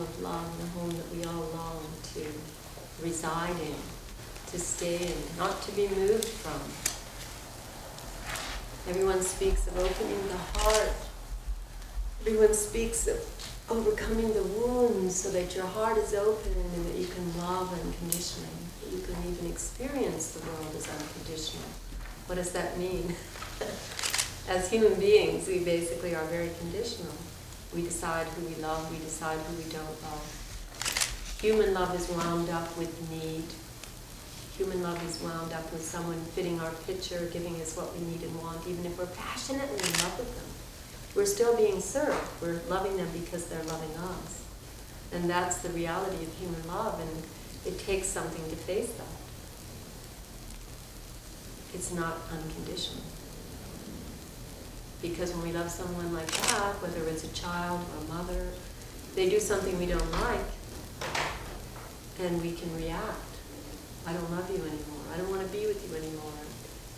of love, the home that we all long to reside in, to stay in, not to be moved from. Everyone speaks of opening the heart. Everyone speaks of overcoming the wounds so that your heart is open and that you can love unconditionally, that you can even experience the world as unconditional. What does that mean? As human beings, we basically are very conditional. We decide who we love, we decide who we don't love. Human love is wound up with need. Human love is wound up with someone fitting our picture, giving us what we need and want, even if we're passionately in love with them. We're still being served. We're loving them because they're loving us. And that's the reality of human love, and it takes something to face that. It's not unconditional. Because when we love someone like that, whether it's a child or a mother, they do something we don't like, and we can react. I don't love you anymore. I don't want to be with you anymore.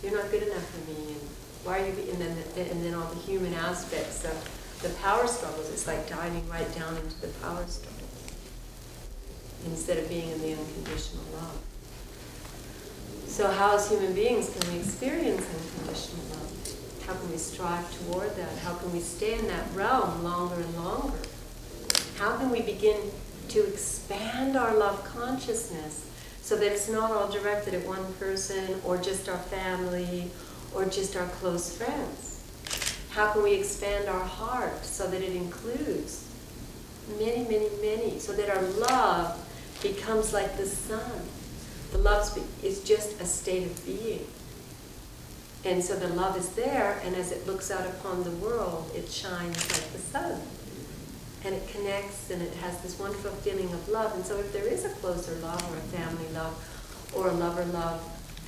You're not good enough for me. And why are you? And then all the human aspects of the power struggles. It's like diving right down into the power struggles instead of being in the unconditional love. So how as human beings can we experience unconditional love? How can we strive toward that? How can we stay in that realm longer and longer? How can we begin to expand our love consciousness so that it's not all directed at one person or just our family or just our close friends? How can we expand our heart so that it includes many, many, many, so that our love becomes like the sun? The love is just a state of being. And so the love is there, and as it looks out upon the world, it shines like the sun. And it connects, and it has this wonderful feeling of love. And so if there is a closer love, or a family love, or a lover love,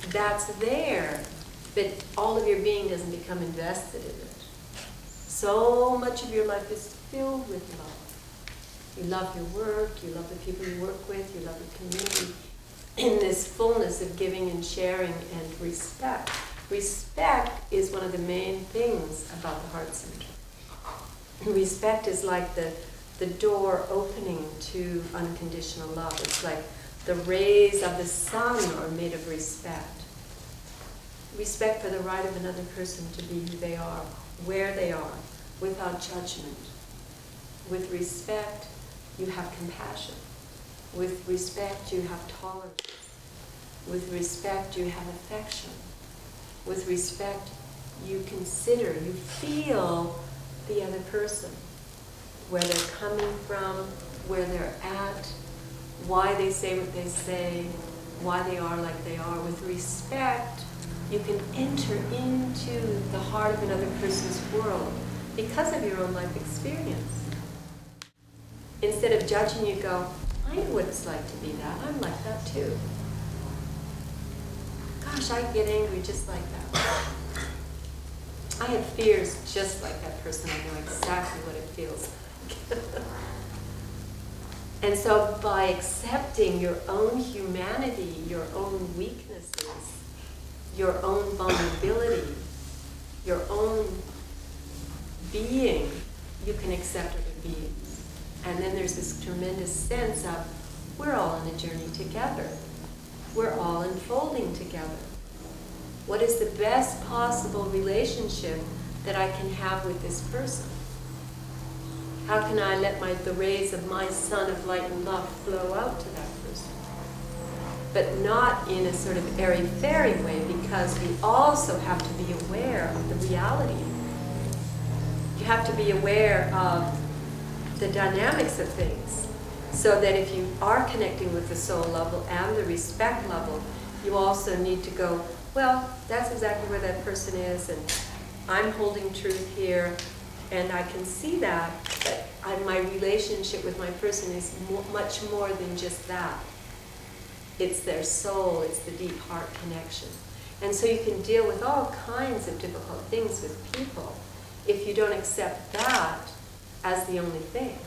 that's there. But all of your being doesn't become invested in it. So much of your life is filled with love. You love your work, you love the people you work with, you love the community, in this fullness of giving and sharing and respect. Respect is one of the main things about the heart center. Respect is like the door opening to unconditional love. It's like the rays of the sun are made of respect. Respect for the right of another person to be who they are, where they are, without judgment. With respect, you have compassion. With respect, you have tolerance. With respect, you have affection. With respect, you consider, you feel the other person, where they're coming from, where they're at, why they say what they say, why they are like they are. With respect, you can enter into the heart of another person's world because of your own life experience. Instead of judging, you go, I know what it's like to be that. I'm like that too. Gosh, I get angry just like that. I have fears just like that person. I know exactly what it feels like. And so by accepting your own humanity, your own weaknesses, your own vulnerability, your own being, you can accept other beings. And then there's this tremendous sense of we're all on a journey together. We're all unfolding together. What is the best possible relationship that I can have with this person? How can I let the rays of my sun of light and love flow out to that person? But not in a sort of airy-fairy way, because we also have to be aware of the reality. You have to be aware of the dynamics of things, so that if you are connecting with the soul level and the respect level, you also need to go, well, that's exactly where that person is, and I'm holding truth here, and I can see that, but my relationship with my person is much more than just that. It's their soul, it's the deep heart connection. And so you can deal with all kinds of difficult things with people if you don't accept that as the only thing.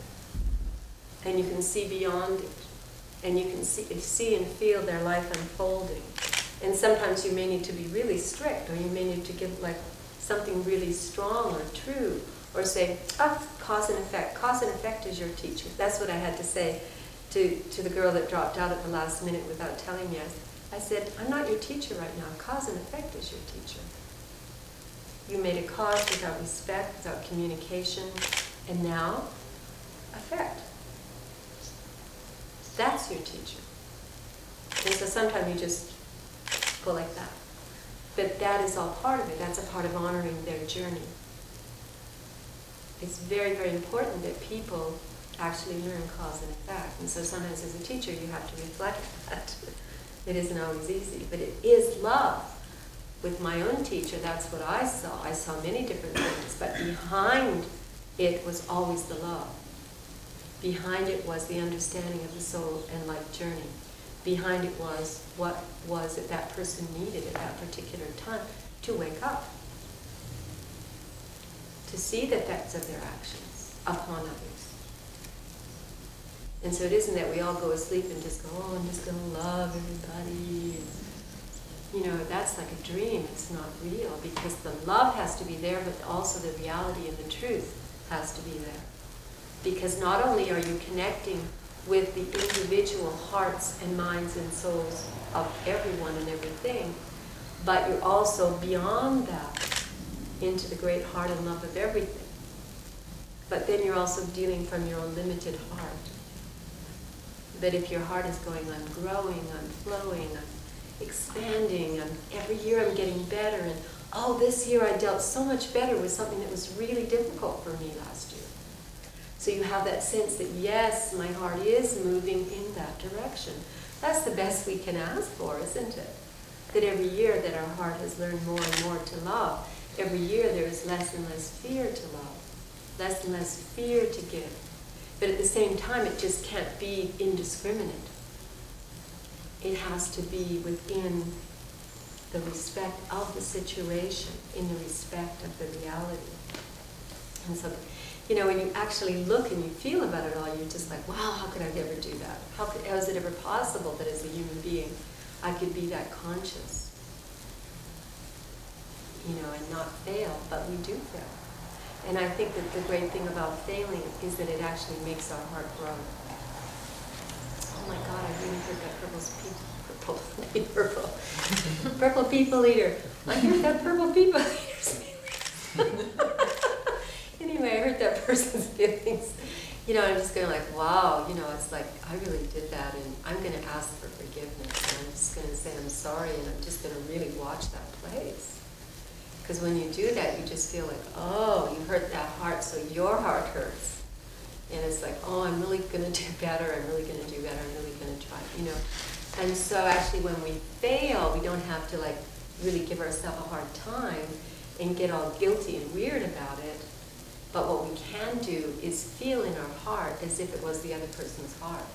And you can see beyond it. And you can see and feel their life unfolding. And sometimes you may need to be really strict, or you may need to give like something really strong or true, Or say, cause and effect. Cause and effect is your teacher. That's what I had to say to the girl that dropped out at the last minute without telling me. I said, I'm not your teacher right now. Cause and effect is your teacher. You made a cause without respect, without communication, and now, effect. That's your teacher. And so sometimes you just go like that. But that is all part of it. That's a part of honoring their journey. It's very, very important that people actually learn cause and effect. And so sometimes as a teacher you have to reflect that. It isn't always easy, but it is love. With my own teacher, that's what I saw. I saw many different things, but behind it was always the love. Behind it was the understanding of the soul and life journey. Behind it was what was it that person needed at that particular time to wake up. To see the effects of their actions upon others. And so it isn't that we all go asleep and just go, I'm just going to love everybody. You know, that's like a dream. It's not real, because the love has to be there, but also the reality and the truth has to be there. Because not only are you connecting with the individual hearts and minds and souls of everyone and everything, but you're also beyond that into the great heart and love of everything. But then you're also dealing from your own limited heart. That if your heart is going, I'm growing, I'm flowing, I'm expanding, every year I'm getting better, and this year I dealt so much better with something that was really difficult for me last year. So you have that sense that, yes, my heart is moving in that direction. That's the best we can ask for, isn't it? That every year that our heart has learned more and more to love, every year there is less and less fear to love, less and less fear to give. But at the same time, it just can't be indiscriminate. It has to be within the respect of the situation, in the respect of the reality. And so, you know, when you actually look and you feel about it all, you're just like, wow, how could I ever do that? How is it ever possible that as a human being I could be that conscious? You know, and not fail, but we do fail. And I think that the great thing about failing is that it actually makes our heart grow. Oh my God, I really heard that purple people eater. I heard that purple people eater's feelings. Anyway, I heard that person's feelings. You know, I'm just going like, wow, you know, it's like, I really did that, and I'm going to ask for forgiveness, and I'm just going to say I'm sorry, and I'm just going to really watch that place. Because when you do that, you just feel like, oh, you hurt that heart, so your heart hurts. And it's like, oh, I'm really going to do better, I'm really going to do better, I'm really going to try, you know. And so actually when we fail, we don't have to like really give ourselves a hard time and get all guilty and weird about it. But what we can do is feel in our heart as if it was the other person's heart.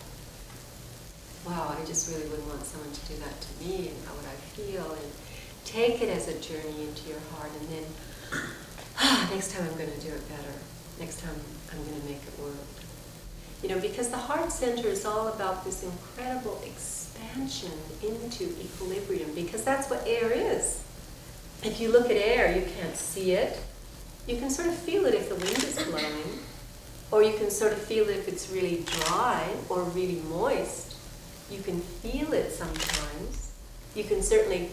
Wow, I just really wouldn't want someone to do that to me, and how would I feel? And take it as a journey into your heart, and then, next time I'm going to do it better. Next time I'm going to make it work. You know, because the heart center is all about this incredible expansion into equilibrium, because that's what air is. If you look at air, you can't see it. You can sort of feel it if the wind is blowing, or you can sort of feel it if it's really dry or really moist. You can feel it sometimes. You can certainly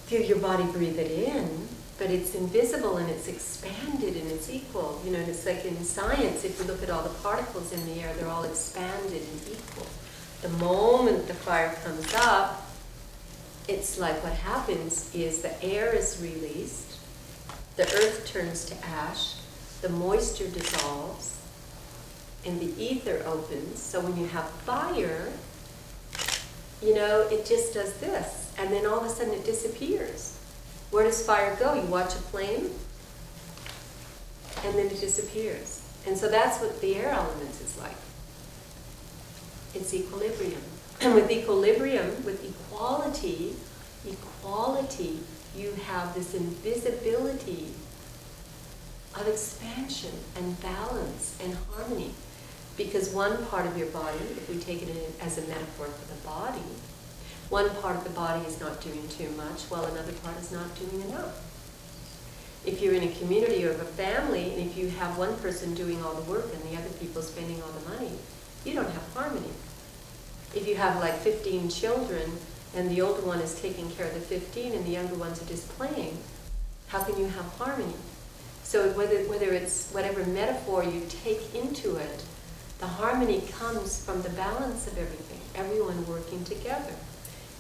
feel your body breathe it in, but it's invisible and it's expanded and it's equal. You know, it's like in science, if you look at all the particles in the air, they're all expanded and equal. The moment the fire comes up, it's like what happens is the air is released, the earth turns to ash, the moisture dissolves, and the ether opens. So when you have fire, you know, it just does this, and then all of a sudden it disappears. Where does fire go? You watch a flame, and then it disappears. And so that's what the air elements is like. It's equilibrium. And with equilibrium, with equality, you have this invisibility of expansion and balance and harmony. Because one part of your body, if we take it as a metaphor for the body, one part of the body is not doing too much, while another part is not doing enough. If you're in a community or a family, and if you have one person doing all the work and the other people spending all the money, you don't have harmony. If you have like 15 children, and the older one is taking care of the 15 and the younger ones are just playing, how can you have harmony? So whether it's whatever metaphor you take into it, the harmony comes from the balance of everything. Everyone working together.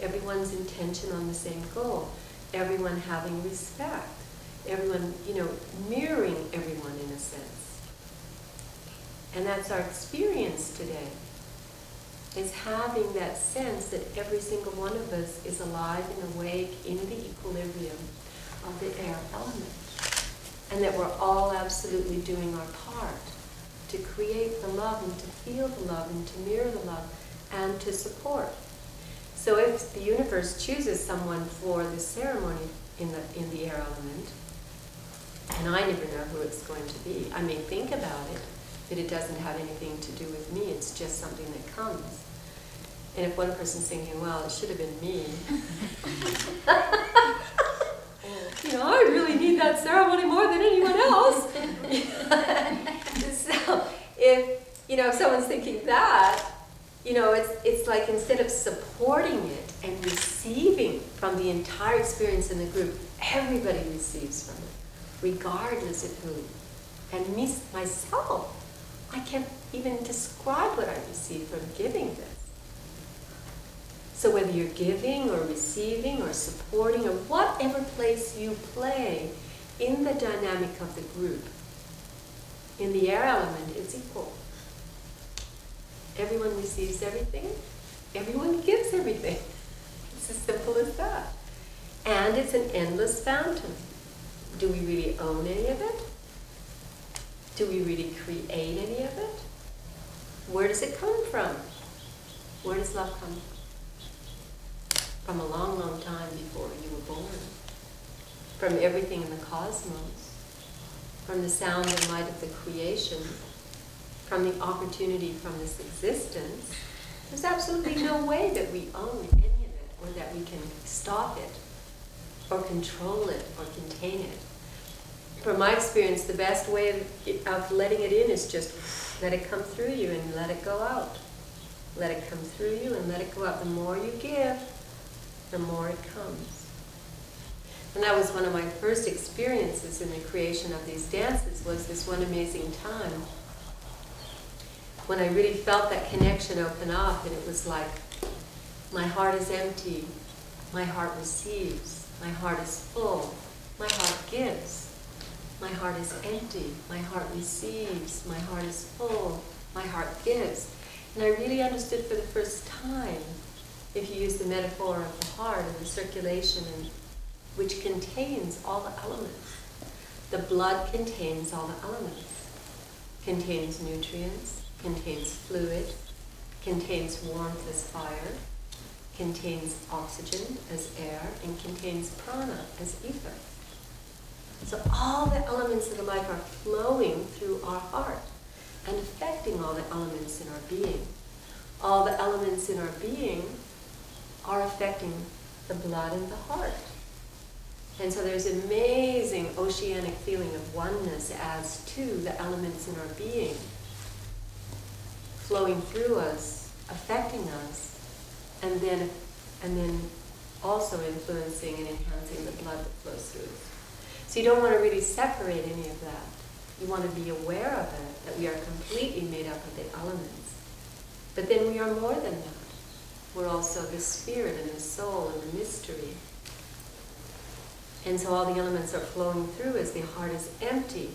Everyone's intention on the same goal. Everyone having respect. Everyone, mirroring everyone in a sense. And that's our experience today. Is having that sense that every single one of us is alive and awake in the equilibrium of the air element. And that we're all absolutely doing our part to create the love and to feel the love and to mirror the love and to support. So if the universe chooses someone for the ceremony in the air element, and I never know who it's going to be, I may think about it, but it doesn't have anything to do with me, it's just something that comes. And if one person's thinking, well, it should have been me, I really need that ceremony more than anyone else. So if someone's thinking that, it's like instead of supporting it and receiving from the entire experience in the group, everybody receives from it, regardless of who. And myself, I can't even describe what I receive from giving this. So whether you're giving or receiving or supporting or whatever place you play in the dynamic of the group, in the air element, it's equal. Everyone receives everything. Everyone gives everything. It's as simple as that. And it's an endless fountain. Do we really own any of it? Do we really create any of it? Where does it come from? Where does love come from? From a long, long time before you were born. From everything in the cosmos. From the sound and light of the creation. From the opportunity from this existence. There's absolutely no way that we own any of it, or that we can stop it, or control it, or contain it. From my experience, the best way of letting it in is just let it come through you and let it go out. Let it come through you and let it go out. The more you give, the more it comes. And that was one of my first experiences in the creation of these dances, was this one amazing time when I really felt that connection open up, and it was like, my heart is empty, my heart receives, my heart is full, my heart gives, my heart is empty, my heart receives, my heart is full, my heart gives. And I really understood for the first time, if you use the metaphor of the heart and the circulation, which contains all the elements. The blood contains all the elements. Contains nutrients, contains fluid, contains warmth as fire, contains oxygen as air, and contains prana as ether. So all the elements of the life are flowing through our heart and affecting all the elements in our being. All the elements in our being are affecting the blood and the heart. And so there's an amazing oceanic feeling of oneness as to the elements in our being, flowing through us, affecting us, and then also influencing and enhancing the blood that flows through us. So you don't want to really separate any of that. You want to be aware of it, that we are completely made up of the elements. But then we are more than that. We're also the spirit and the soul and the mystery. And so all the elements are flowing through as the heart is empty.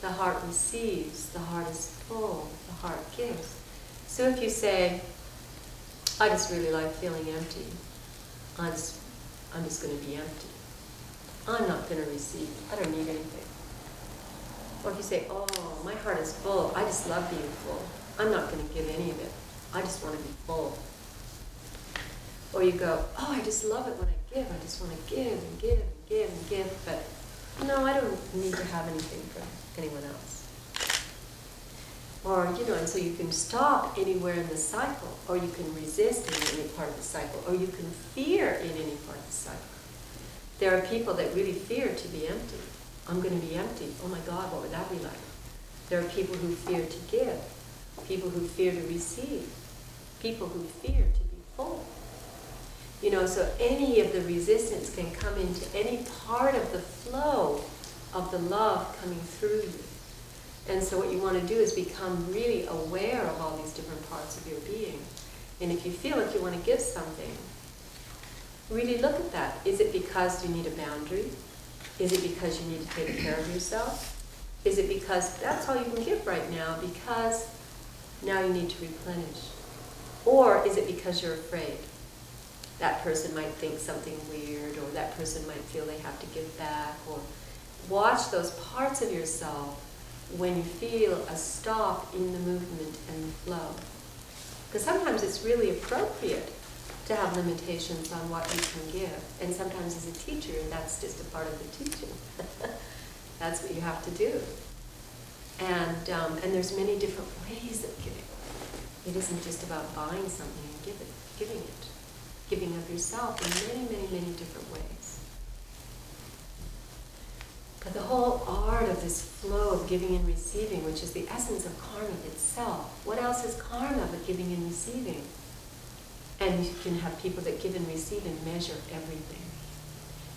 The heart receives, the heart is full, the heart gives. So if you say, I just really like feeling empty, I'm just going to be empty. I'm not going to receive, I don't need anything. Or if you say, oh, my heart is full, I just love being full, I'm not going to give any of it, I just want to be full. Or you go, oh, I just love it when I give. I just want to give and give and give and give. But no, I don't need to have anything from anyone else. Or, and so you can stop anywhere in the cycle, or you can resist in any part of the cycle, or you can fear in any part of the cycle. There are people that really fear to be empty. I'm going to be empty. Oh my God, what would that be like? There are people who fear to give, people who fear to receive, people who fear to be full. You know, so any of the resistance can come into any part of the flow of the love coming through you. And so what you want to do is become really aware of all these different parts of your being. And if you feel like you want to give something, really look at that. Is it because you need a boundary? Is it because you need to take care of yourself? Is it because that's all you can give right now because now you need to replenish? Or is it because you're afraid? That person might think something weird, or that person might feel they have to give back, or watch those parts of yourself when you feel a stop in the movement and the flow. Because sometimes it's really appropriate to have limitations on what you can give. And sometimes as a teacher, that's just a part of the teaching. That's what you have to do. And there's many different ways of giving. It isn't just about buying something and giving it. Giving of yourself in many, many, many different ways. But the whole art of this flow of giving and receiving, which is the essence of karma itself. What else is karma but giving and receiving? And you can have people that give and receive and measure everything.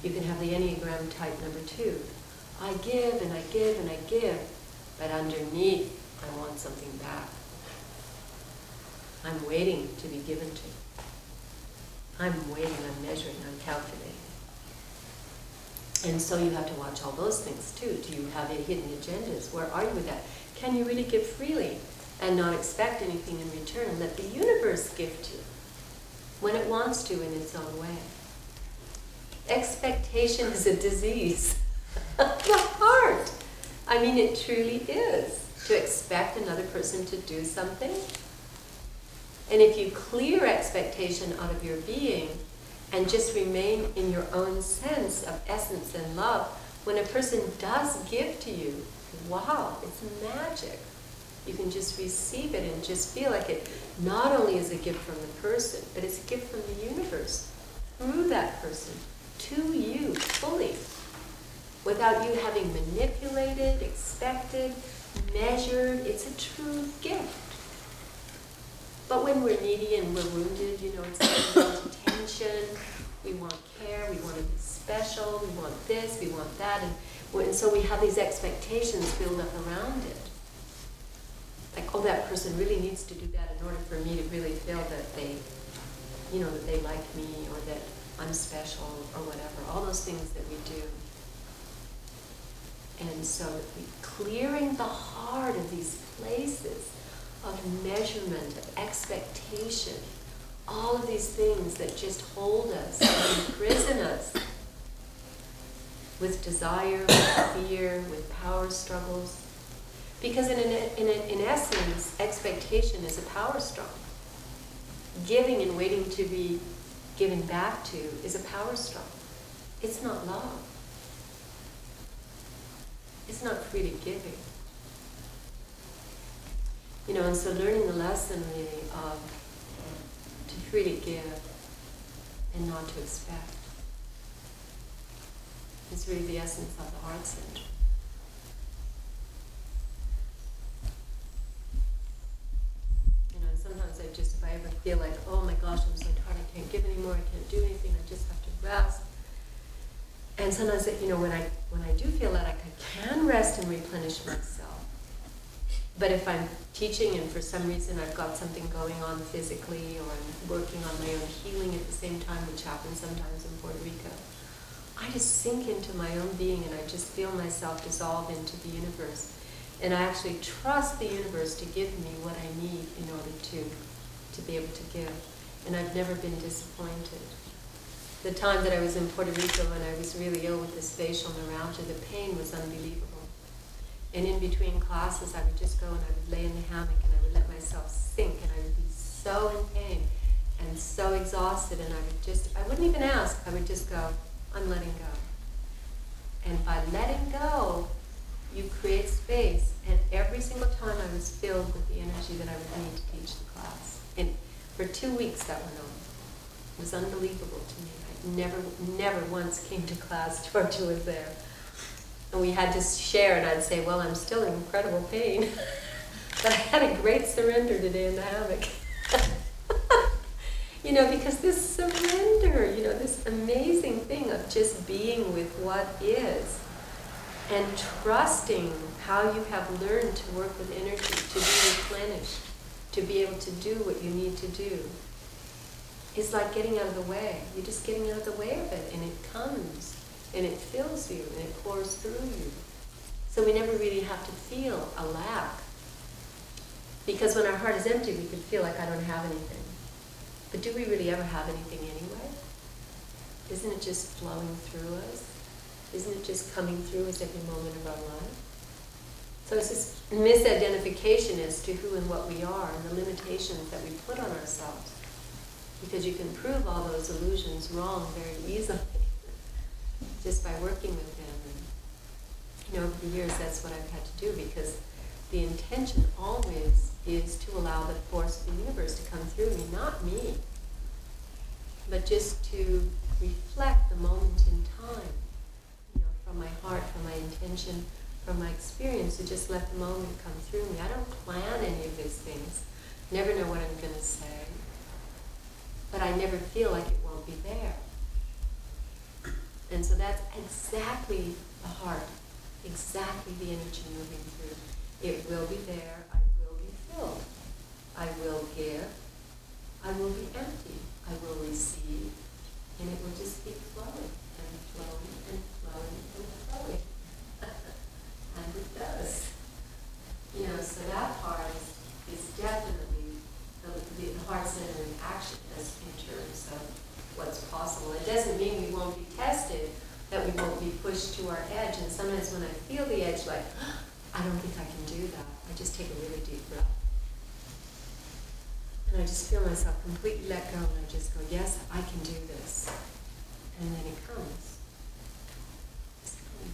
You can have the Enneagram type number 2. I give and I give and I give, but underneath I want something back. I'm waiting to be given to. I'm waiting, I'm measuring, I'm calculating. And so you have to watch all those things too. Do you have hidden agendas? Where are you with that? Can you really give freely and not expect anything in return? Let the universe gift you when it wants to in its own way. Expectation is a disease of the heart. I mean, it truly is. To expect another person to do something. And if you clear expectation out of your being and just remain in your own sense of essence and love, when a person does give to you, wow, it's magic. You can just receive it and just feel like it not only is a gift from the person, but it's a gift from the universe through that person to you fully, without you having manipulated, expected, measured. It's a true gift. But when we're needy and we're wounded, you know, it's like we want attention, we want care, we want to be special, we want this, we want that, and so we have these expectations built up around it. Like, oh, that person really needs to do that in order for me to really feel that they, you know, that they like me, or that I'm special, or whatever. All those things that we do. And so clearing the heart of these places of measurement, of expectation, all of these things that just hold us and imprison us with desire, with fear, with power struggles. Because in essence, expectation is a power struggle. Giving and waiting to be given back to is a power struggle. It's not love. It's not freely giving. You know, and so learning the lesson really of to freely give and not to expect is really the essence of the heart center. You know, and sometimes if I ever feel like, oh my gosh, I'm so tired, I can't give anymore, I can't do anything, I just have to rest. And sometimes, you know, when I do feel that, I can rest and replenish myself. But if I'm teaching and for some reason I've got something going on physically, or I'm working on my own healing at the same time, which happens sometimes in Puerto Rico, I just sink into my own being and I just feel myself dissolve into the universe. And I actually trust the universe to give me what I need in order to be able to give. And I've never been disappointed. The time that I was in Puerto Rico and I was really ill with this facial neuralgia, the pain was unbelievable. And in between classes, I would just go and I would lay in the hammock and I would let myself sink, and I would be so in pain and so exhausted, and I wouldn't even ask, I would just go, I'm letting go. And by letting go, you create space, and every single time I was filled with the energy that I would need to teach the class. And for 2 weeks that went on. It was unbelievable to me. I never once came to class. Georgia was there. And we had to share, and I'd say, well, I'm still in incredible pain. But I had a great surrender today in the hammock. Because this surrender, this amazing thing of just being with what is and trusting how you have learned to work with energy, to be replenished, to be able to do what you need to do. It's like getting out of the way. You're just getting out of the way of it, and it comes, and it fills you, and it pours through you. So we never really have to feel a lack. Because when our heart is empty, we can feel like I don't have anything. But do we really ever have anything anyway? Isn't it just flowing through us? Isn't it just coming through us every moment of our life? So it's this misidentification as to who and what we are and the limitations that we put on ourselves. Because you can prove all those illusions wrong very easily just by working with them. And, over the years, that's what I've had to do, because the intention always is to allow the force of the universe to come through me, not me, but just to reflect the moment in time, from my heart, from my intention, from my experience, to just let the moment come through me. I don't plan any of these things, never know what I'm going to say, but I never feel like it won't be there. And so that's exactly the heart, exactly the energy moving through. It will be there, I will be filled, I will give, I will be empty, I will receive, and it will just keep flowing and flowing and flowing and flowing. And it does. So that part is definitely the heart center in action as in terms of what's possible. It doesn't mean we won't be tested, that we won't be pushed to our edge. And sometimes when I feel the edge, like, I don't think I can do that, I just take a really deep breath. And I just feel myself completely let go, and I just go, yes, I can do this. And then it comes. It just comes.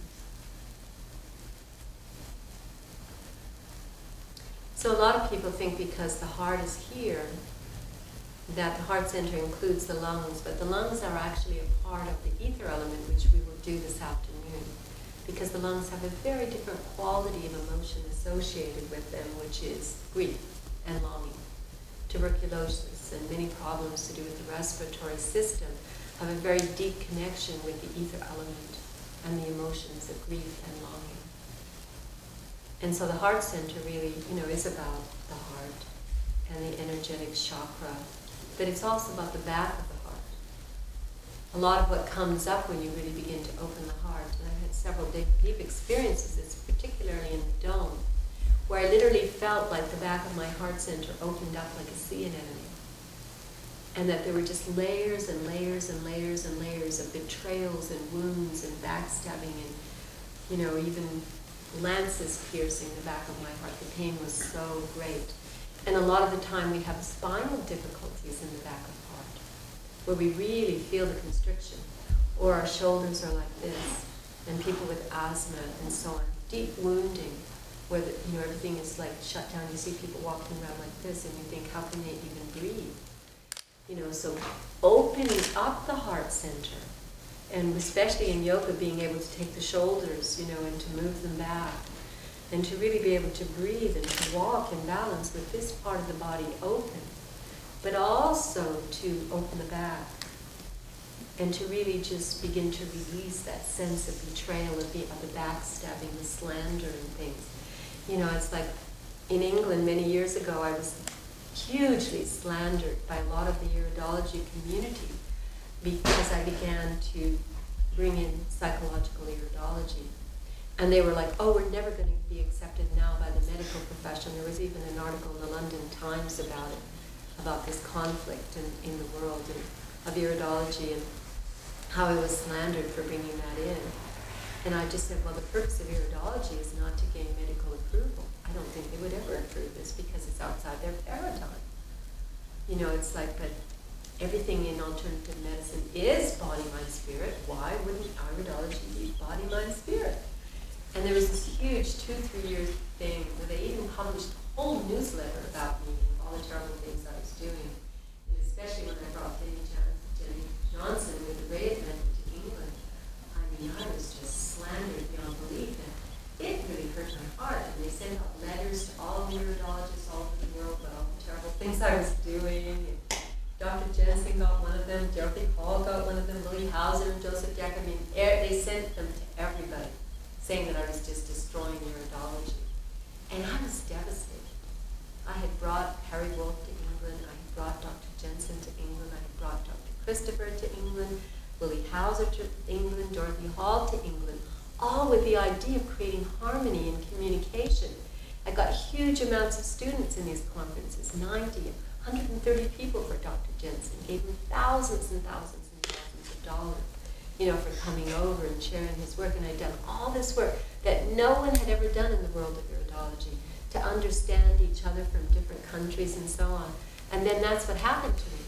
So a lot of people think because the heart is here, that the heart center includes the lungs, but the lungs are actually a part of the ether element, which we will do this afternoon, because the lungs have a very different quality of emotion associated with them, which is grief and longing. Tuberculosis and many problems to do with the respiratory system have a very deep connection with the ether element and the emotions of grief and longing. And so the heart center really, is about the heart and the energetic chakra, but it's also about the back of the heart. A lot of what comes up when you really begin to open the heart, and I've had several deep experiences, it's particularly in the dome, where I literally felt like the back of my heart center opened up like a sea anemone. And that there were just layers and layers and layers and layers of betrayals and wounds and backstabbing and, even lances piercing the back of my heart. The pain was so great. And a lot of the time we have spinal difficulties in the back of the heart, where we really feel the constriction. Or our shoulders are like this, and people with asthma and so on. Deep wounding, where everything is like shut down. You see people walking around like this, and you think, how can they even breathe? So opening up the heart center, and especially in yoga, being able to take the shoulders, and to move them back, and to really be able to breathe and to walk in balance with this part of the body open, but also to open the back, and to really just begin to release that sense of betrayal, of the backstabbing, the slander and things. It's like in England many years ago, I was hugely slandered by a lot of the Iridology community because I began to bring in psychological Iridology. And they were like, oh, we're never going to be accepted now by the medical profession. There was even an article in the London Times about it, about this conflict in the world of Iridology and how I was slandered for bringing that in. And I just said, well, the purpose of Iridology is not to gain medical approval. I don't think they would ever approve this because it's outside their paradigm. It's like, but everything in alternative medicine is body, mind, spirit. Why wouldn't Iridology be body, mind, spirit? And there was this huge 2-3 year thing where they even published a whole newsletter about me and all the terrible things I was doing. And especially when I brought baby things I was doing. Dr. Jensen got one of them, Dorothy Hall got one of them, Willie Hauser and Joseph Jack. I mean, they sent them to everybody, saying that I was just destroying iridology. And I was devastated. I had brought Harry Wolff to England, I had brought Dr. Jensen to England, I had brought Dr. Christopher to England, Willie Hauser to England, Dorothy Hall to England, all with the idea of creating harmony and communication. I got huge amounts of students in these conferences, 90, 130 people for Dr. Jensen, gave him thousands and thousands and thousands of dollars, for coming over and sharing his work. And I'd done all this work that no one had ever done in the world of iridology, to understand each other from different countries and so on. And then that's what happened to me.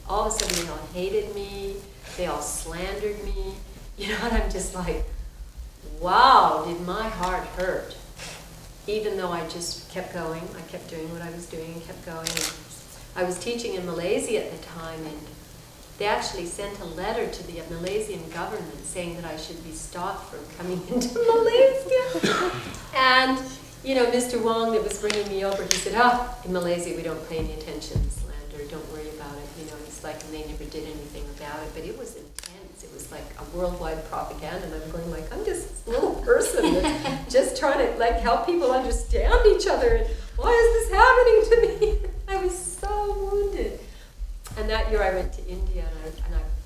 All of a sudden they all hated me, they all slandered me, and I'm just like, wow, did my heart hurt. Even though I just kept going, I kept doing what I was doing and kept going. And I was teaching in Malaysia at the time, and they actually sent a letter to the Malaysian government saying that I should be stopped from coming into Malaysia. And, Mr. Wong that was bringing me over, he said, in Malaysia we don't pay any attention to slander, don't worry about it. It's like, and they never did anything about it, but it was intense. It was like a worldwide propaganda, and I'm going like, I'm just this little person that's just trying to help people understand each other, and why is this happening to me? I was so wounded. And that year I went to India,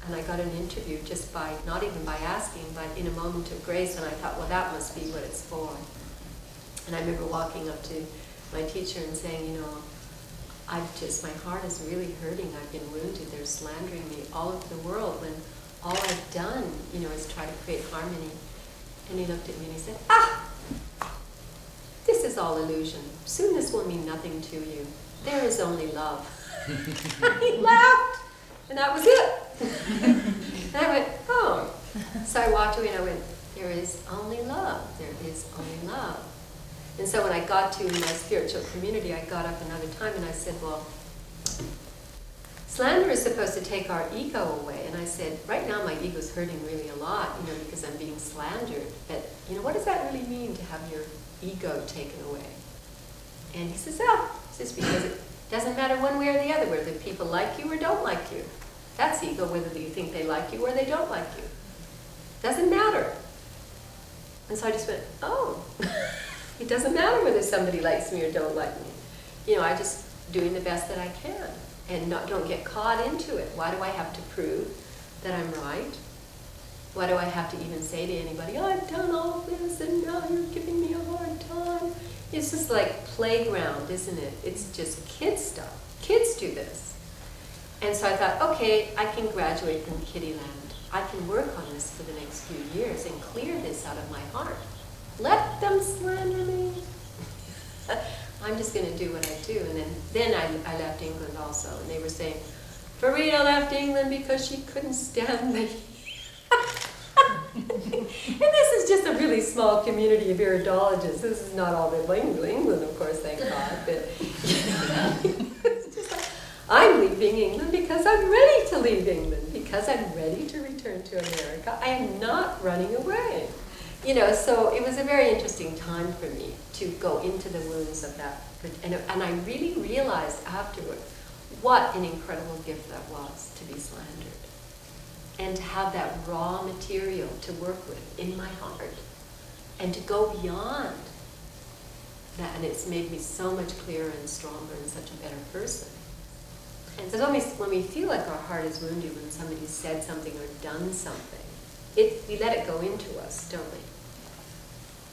and I got an interview just by, not even by asking, but in a moment of grace, and I thought, well, that must be what it's for. And I remember walking up to my teacher and saying, my heart is really hurting. I've been wounded. They're slandering me all over the world when all I've done, is try to create harmony. And he looked at me and he said, this is all illusion. Soon this will mean nothing to you. There is only love. He laughed, and that was it. And I went, oh. So I walked away and I went, there is only love. There is only love. And so when I got to my spiritual community, I got up another time and I said, well, slander is supposed to take our ego away. And I said, right now my ego's hurting really a lot, because I'm being slandered. But, what does that really mean to have your ego taken away? And he says, it's just because it doesn't matter one way or the other, whether people like you or don't like you. That's ego, whether you think they like you or they don't like you. Doesn't matter. And so I just went, oh. It doesn't matter whether somebody likes me or don't like me. I just doing the best that I can and don't get caught into it. Why do I have to prove that I'm right? Why do I have to even say to anybody, I've done all this and now you're giving me a hard time? It's just like playground, isn't it? It's just kid stuff. Kids do this. And so I thought, okay, I can graduate from Kittyland. I can work on this for the next few years and clear this out of my heart. Let them slander me. I'm just going to do what I do. And then I left England also. And they were saying, Farida left England because she couldn't stand me. And this is just a really small community of iridologists. This is not all of England, of course, thank God. But it's just like, I'm leaving England because I'm ready to leave England, because I'm ready to return to America. I am not running away. So it was a very interesting time for me to go into the wounds of that. And I really realized afterward what an incredible gift that was to be slandered. And to have that raw material to work with in my heart. And to go beyond that. And it's made me so much clearer and stronger and such a better person. And so when we feel like our heart is wounded when somebody said something or done something, we let it go into us, don't we?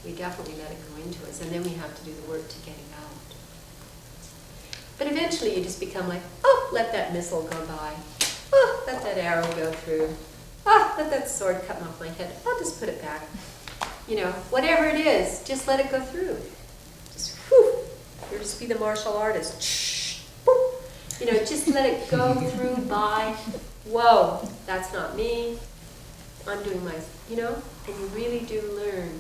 We definitely let it go into us, and then we have to do the work to get it out. But eventually you just become like, let that missile go by. Let that arrow go through. Let that sword cut off my head. I'll just put it back. Whatever it is, just let it go through. Just, you'll just be the martial artist. Just let it go through by. Whoa, that's not me. I'm doing my, and you really do learn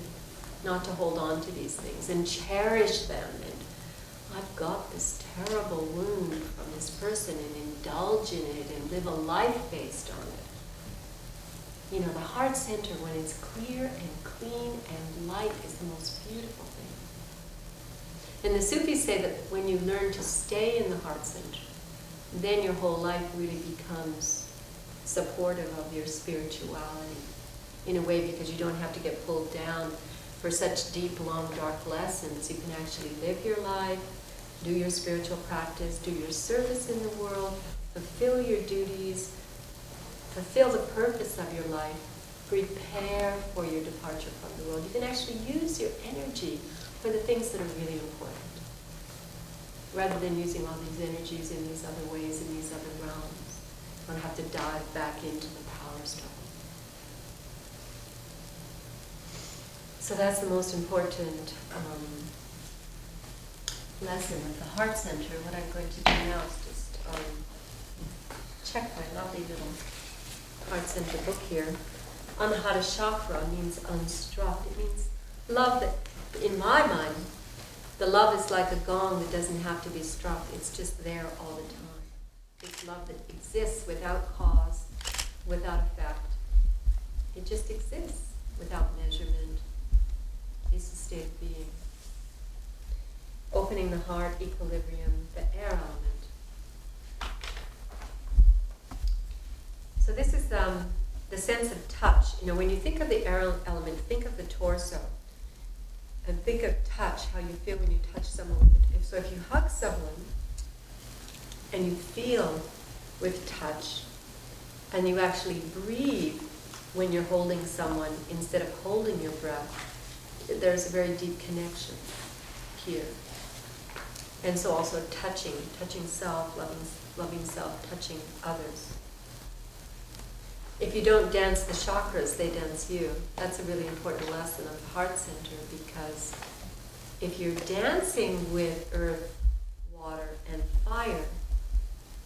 not to hold on to these things and cherish them. And I've got this terrible wound from this person and indulge in it and live a life based on it. The heart center, when it's clear and clean and light, is the most beautiful thing. And the Sufis say that when you learn to stay in the heart center, then your whole life really becomes supportive of your spirituality in a way, because you don't have to get pulled down for such deep, long, dark lessons. You can actually live your life, do your spiritual practice, do your service in the world, fulfill your duties, fulfill the purpose of your life, prepare for your departure from the world. You can actually use your energy for the things that are really important, rather than using all these energies in these other ways, in these other realms. You don't have to dive back into the power struggle. So that's the most important lesson of the heart center. What I'm going to do now is just check my lovely little heart center book here. Anahata chakra means unstruck. It means love that, in my mind, the love is like a gong that doesn't have to be struck. It's just there all the time. It's love that exists without cause, without effect. It just exists without measurement. It's a state of being. Opening the heart, equilibrium, the air element. So this is the sense of touch. You know, when you think of the air element, think of the torso. And think of touch, how you feel when you touch someone with it. So if you hug someone and you feel with touch, and you actually breathe when you're holding someone instead of holding your breath, there's a very deep connection here. And so also touching self, loving self, touching others. If you don't dance the chakras, they dance you. That's a really important lesson of the heart center, because if you're dancing with earth, water, and fire,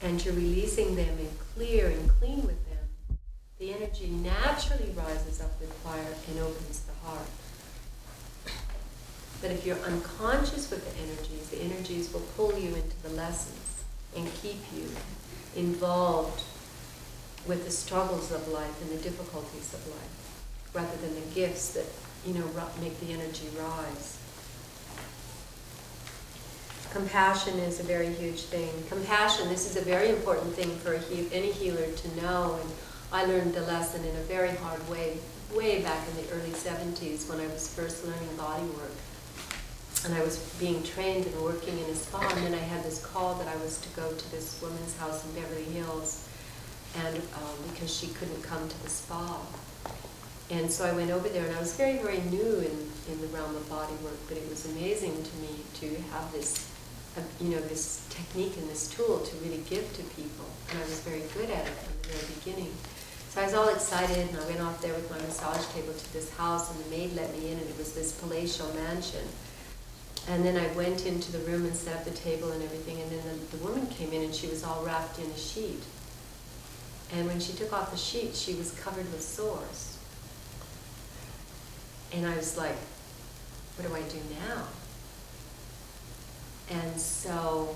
and you're releasing them and clear and clean with them, the energy naturally rises up with fire and opens the heart. But if you're unconscious with the energies will pull you into the lessons and keep you involved with the struggles of life and the difficulties of life, rather than the gifts that, make the energy rise. Compassion is a very huge thing. Compassion, this is a very important thing for any healer to know, and I learned the lesson in a very hard way back in the early 70s when I was first learning body work. And I was being trained and working in a spa, and then I had this call that I was to go to this woman's house in Beverly Hills, and because she couldn't come to the spa. And so I went over there, and I was very, very new in the realm of body work, but it was amazing to me to have this, this technique and this tool to really give to people. And I was very good at it from the very beginning. So I was all excited, and I went off there with my massage table to this house, and the maid let me in, and it was this palatial mansion. And then I went into the room and set up the table and everything, and then the woman came in, and she was all wrapped in a sheet. And when she took off the sheet, she was covered with sores. And I was like, what do I do now? And so,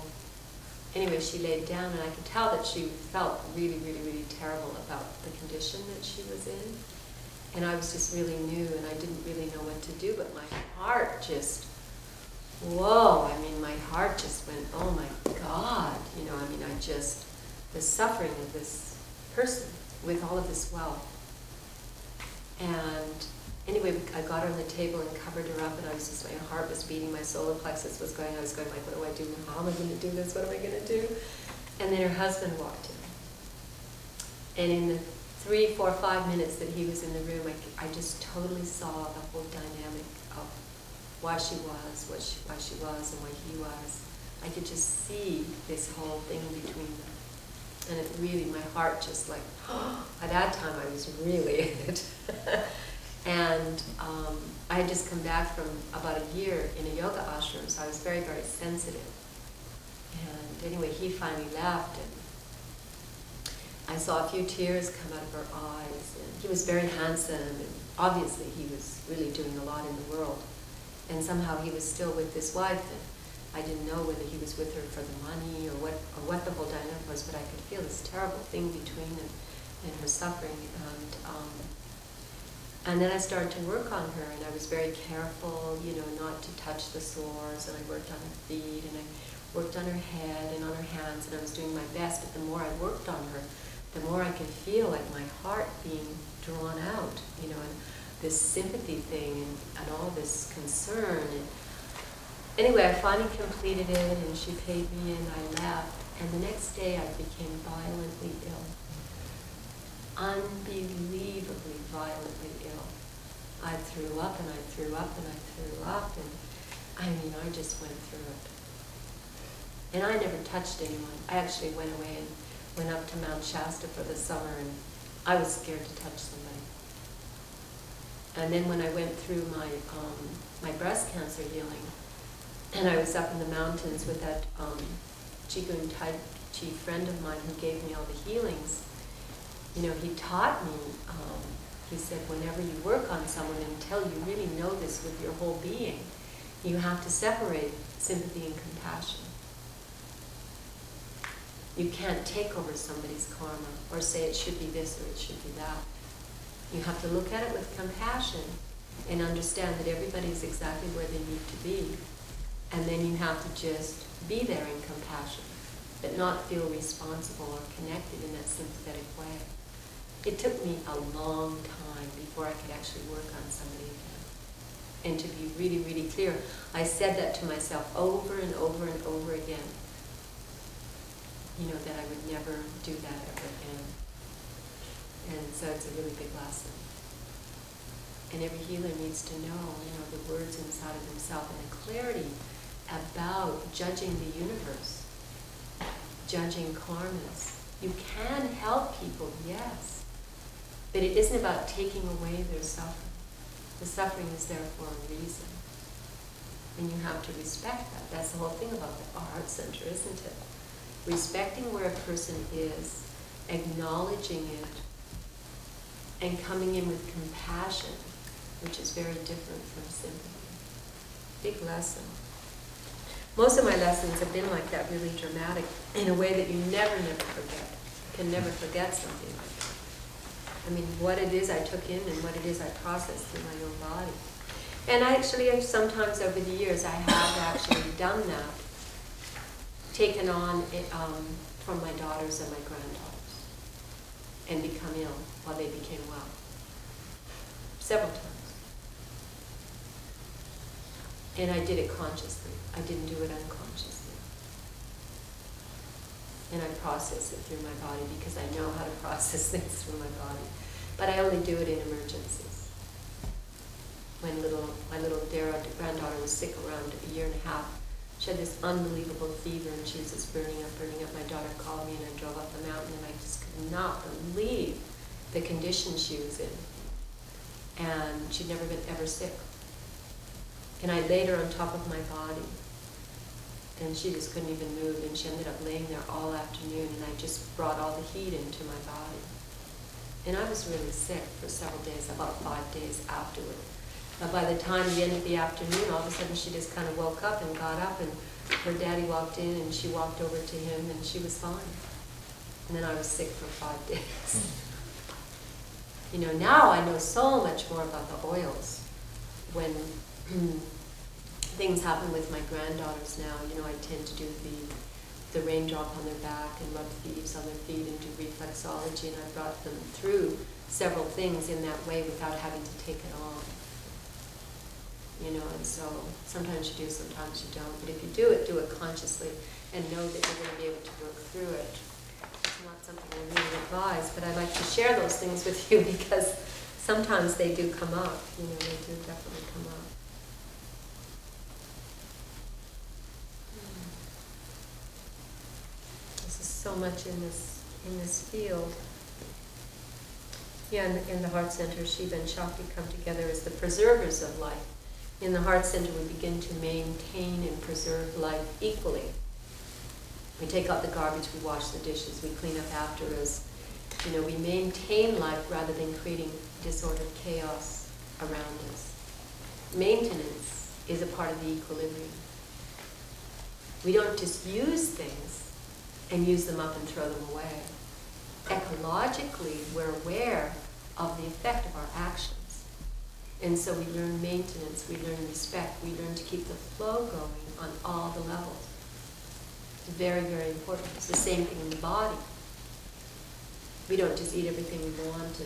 anyway, she laid down, and I could tell that she felt really, really, really terrible about the condition that she was in. And I was just really new, and I didn't really know what to do, but my heart just, whoa, my heart just went, oh my God, the suffering of this person with all of this wealth. And anyway, I got her on the table and covered her up, and my heart was beating, my solar plexus was going, I was going like, what do I do now? How am I going to do this? What am I going to do? And then her husband walked in. And in the 3, 4, 5 minutes that he was in the room, I just totally saw the whole dynamic of why she was, why she was, and why he was. I could just see this whole thing between them. And it really, my heart just like, at that time I was really in it. And I had just come back from about a year in a yoga ashram, so I was very, very sensitive. And anyway, he finally left, and I saw a few tears come out of her eyes. And he was very handsome, and obviously he was really doing a lot in the world. And somehow he was still with this wife, and I didn't know whether he was with her for the money or what the whole dynamic was, but I could feel this terrible thing between them and her suffering. And then I started to work on her, and I was very careful, not to touch the sores, and I worked on her feet, and I worked on her head and on her hands, and I was doing my best. But the more I worked on her, the more I could feel like my heart being drawn out, and this sympathy thing, and all this concern. And anyway, I finally completed it, and she paid me, and I left. And the next day, I became violently ill. Unbelievably violently ill. I threw up, and I threw up, and I threw up, and I just went through it. And I never touched anyone. I actually went away and went up to Mount Shasta for the summer, and I was scared to touch somebody. And then when I went through my breast cancer healing, and I was up in the mountains with that Qigong Tai Chi friend of mine who gave me all the healings, he taught me, he said, whenever you work on someone, until you really know this with your whole being, you have to separate sympathy and compassion. You can't take over somebody's karma or say it should be this or it should be that. You have to look at it with compassion and understand that everybody's exactly where they need to be. And then you have to just be there in compassion, but not feel responsible or connected in that sympathetic way. It took me a long time before I could actually work on somebody again. And to be really, really clear, I said that to myself over and over and over again, that I would never do that ever again. And so it's a really big lesson. And every healer needs to know, the words inside of themselves and the clarity about judging the universe, judging karmas. You can help people, yes, but it isn't about taking away their suffering. The suffering is there for a reason. And you have to respect that. That's the whole thing about the art center, isn't it? Respecting where a person is, acknowledging it, and coming in with compassion, which is very different from sympathy. Big lesson. Most of my lessons have been like that, really dramatic, in a way that you never forget. You can never forget something like that. What it is I took in and what it is I processed through my own body. And I actually, sometimes over the years, I have actually done that, taken on from my daughters and my granddaughters, and become ill while they became well. Several times. And I did it consciously. I didn't do it unconsciously. And I process it through my body because I know how to process things through my body. But I only do it in emergencies. When my little granddaughter was sick around a year and a half, she had this unbelievable fever and she was just burning up. My daughter called me and I drove up the mountain and I just could not believe the condition she was in. And she'd never been ever sick. And I laid her on top of my body and she just couldn't even move, and she ended up laying there all afternoon, and I just brought all the heat into my body. And I was really sick for several days, about 5 days afterward. But by the time the end of the afternoon, all of a sudden she just kind of woke up and got up, and her daddy walked in and she walked over to him and she was fine. And then I was sick for 5 days. Now I know so much more about the oils. When things happen with my granddaughters now, I tend to do the raindrop on their back and rub thieves on their feet and do reflexology, and I brought them through several things in that way without having to take it on. And so sometimes you do, sometimes you don't. But if you do it consciously and know that you're going to be able to work through it. It's not something I really advise, but I like to share those things with you because sometimes they do come up. They do definitely come up. This is so much in this field. Yeah, in the Heart Center, Shiva and Shakti come together as the preservers of life. In the Heart Center, we begin to maintain and preserve life equally. We take out the garbage, we wash the dishes, we clean up after us. We maintain life rather than creating disordered chaos around us. Maintenance is a part of the equilibrium. We don't just use things and use them up and throw them away. Ecologically, we're aware of the effect of our actions. And so we learn maintenance, we learn respect, we learn to keep the flow going on all the levels. It's very, very important. It's the same thing in the body. We don't just eat everything we want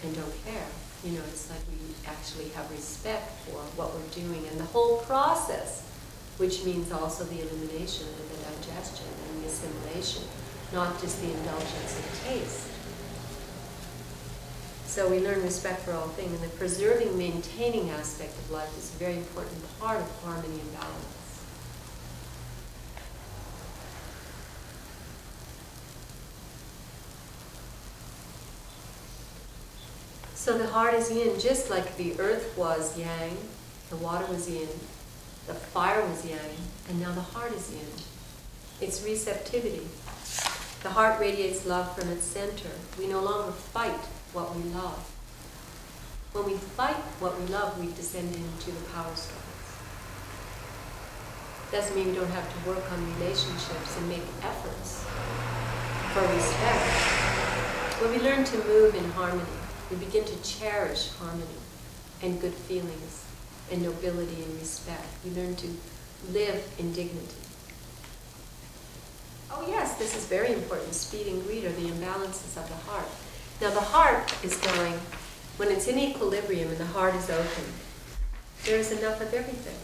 and don't care. You know, it's like we actually have respect for what we're doing and the whole process, which means also the elimination and the digestion and the assimilation, not just the indulgence of taste. So we learn respect for all things, and the preserving, maintaining aspect of life is a very important part of harmony and balance. So the heart is yin, just like the earth was yang, the water was yin, the fire was yang, and now the heart is yin. It's receptivity. The heart radiates love from its center. We no longer fight what we love. When we fight what we love, we descend into the power struggles. Doesn't mean we don't have to work on relationships and make efforts for respect. When we learn to move in harmony, we begin to cherish harmony and good feelings and nobility and respect. We learn to live in dignity. Oh yes, this is very important. Speed and greed are the imbalances of the heart. Now the heart is going, when it's in equilibrium and the heart is open, there is enough of everything.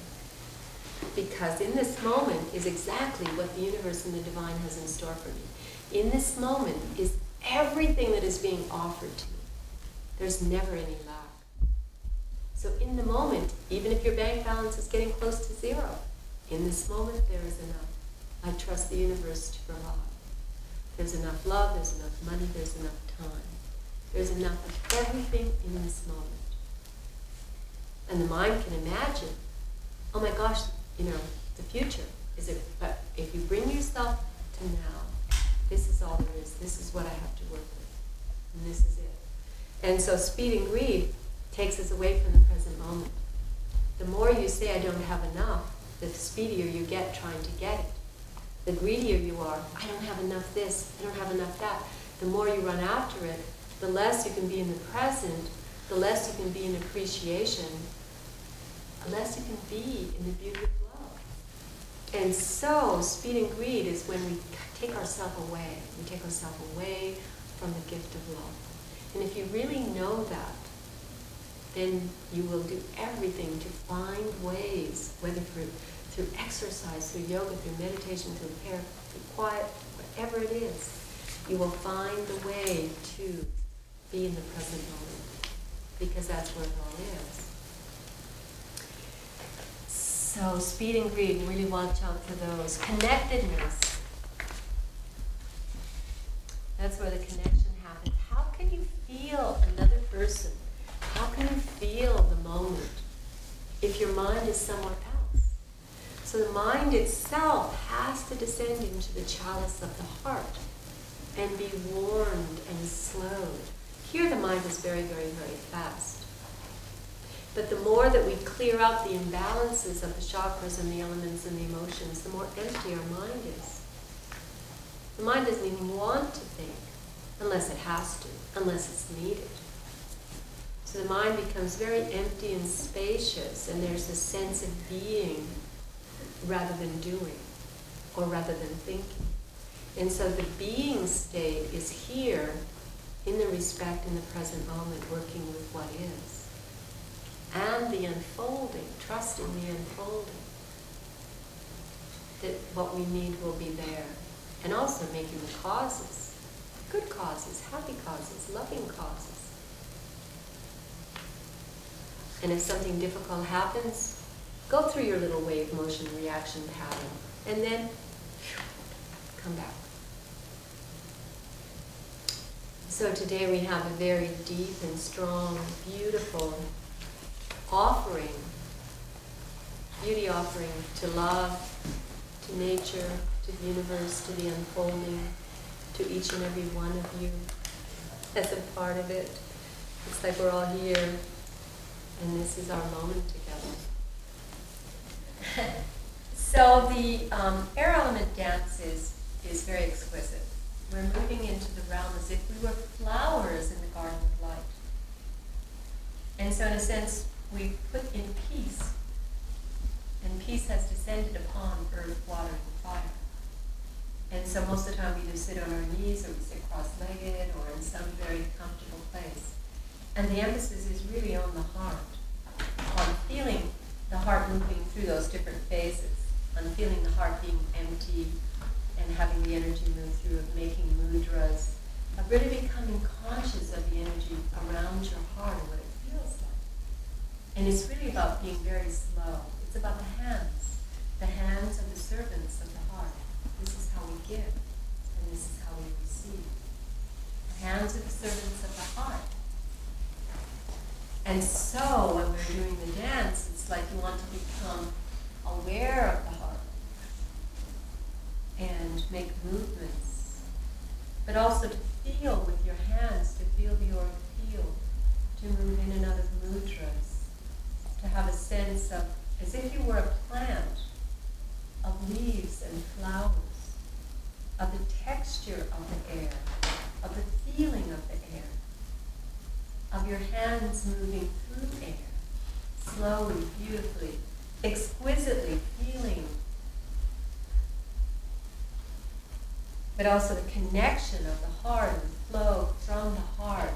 Because in this moment is exactly what the universe and the divine has in store for me. In this moment is everything that is being offered to me. There's never any lack. So in the moment, even if your bank balance is getting close to zero, in this moment there is enough. I trust the universe to provide. There's enough love, there's enough money, there's enough time. There's enough of everything in this moment. And the mind can imagine, oh my gosh, you know, the future is it, but if you bring yourself to now, this is all there is, this is what I have to work with, and this is it. And so speed and greed takes us away from the present moment. The more you say I don't have enough, the speedier you get trying to get it. The greedier you are, I don't have enough this, I don't have enough that. The more you run after it, the less you can be in the present, the less you can be in appreciation, the less you can be in the beauty of love. And so, speed and greed is when we take ourselves away. We take ourselves away from the gift of love. And if you really know that, then you will do everything to find ways, whether through exercise, through yoga, through meditation, through prayer, through quiet, whatever it is, you will find the way to be in the present moment, because that's where it all is. So speed and greed, really watch out for those. Connectedness. That's where the connection happens. How can you feel another person? How can you feel the moment if your mind is somewhere else? So the mind itself has to descend into the chalice of the heart and be warmed and slowed. Here the mind is very, very, very fast. But the more that we clear out the imbalances of the chakras and the elements and the emotions, the more empty our mind is. The mind doesn't even want to think unless it has to, unless it's needed. So the mind becomes very empty and spacious, and there's a sense of being rather than doing, or rather than thinking. And so the being state is here in the respect in the present moment, working with what is. And the unfolding, trusting the unfolding, that what we need will be there. And also making the causes, good causes, happy causes, loving causes. And if something difficult happens, go through your little wave motion reaction pattern, and then come back. So today we have a very deep and strong, beautiful offering, beauty offering to love, to nature, to the universe, to the unfolding, to each and every one of you as a part of it. It's like we're all here, and this is our moment together. So the air element dance is very exquisite. We're moving into the realm as if we were flowers in the garden of light. so in a sense, we put in peace, and peace has descended upon earth, water, and fire. And so most of the time we just sit on our knees, or we sit cross-legged, or in some very comfortable place. And the emphasis is really on the heart, on feeling the heart moving through those different phases, on feeling the heart being empty, and having the energy move through, of making mudras, of really becoming conscious of the energy around your heart and what it feels like. And it's really about being very slow. It's about the hands of the servants of the heart. This is how we give, and this is how we receive. The hands of the servants of the heart. And so when we're doing the dance, it's like you want to become aware of the heart and make movements, but also to feel with your hands, to feel the auric field, to move in and out of mudras, to have a sense of, as if you were a plant, of leaves and flowers, of the texture of the air, of the feeling of the air, of your hands moving through air, slowly, beautifully, exquisitely feeling, but also the connection of the heart and the flow from the heart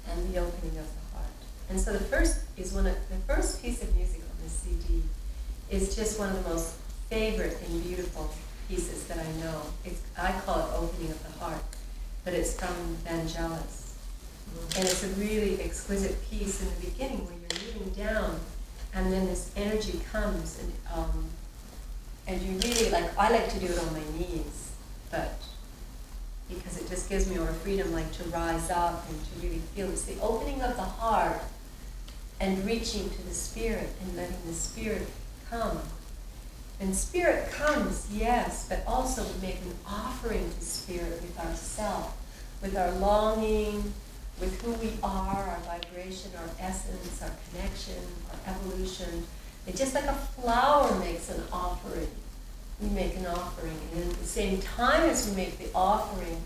and the opening of the heart. And so the first piece of music on this CD is just one of the most favorite and beautiful pieces that I know. I call it Opening of the Heart, but it's from Vangelis. And it's a really exquisite piece in the beginning where you're kneeling down, and then this energy comes, and you really I like to do it on my knees, but because it just gives me more freedom, to rise up and to really feel. It's the opening of the heart and reaching to the spirit and letting the spirit come. And spirit comes, yes, but also we make an offering to spirit with ourself, with our longing, with who we are, our vibration, our essence, our connection, our evolution. It's just like a flower makes an offering. We make an offering, and at the same time as we make the offering,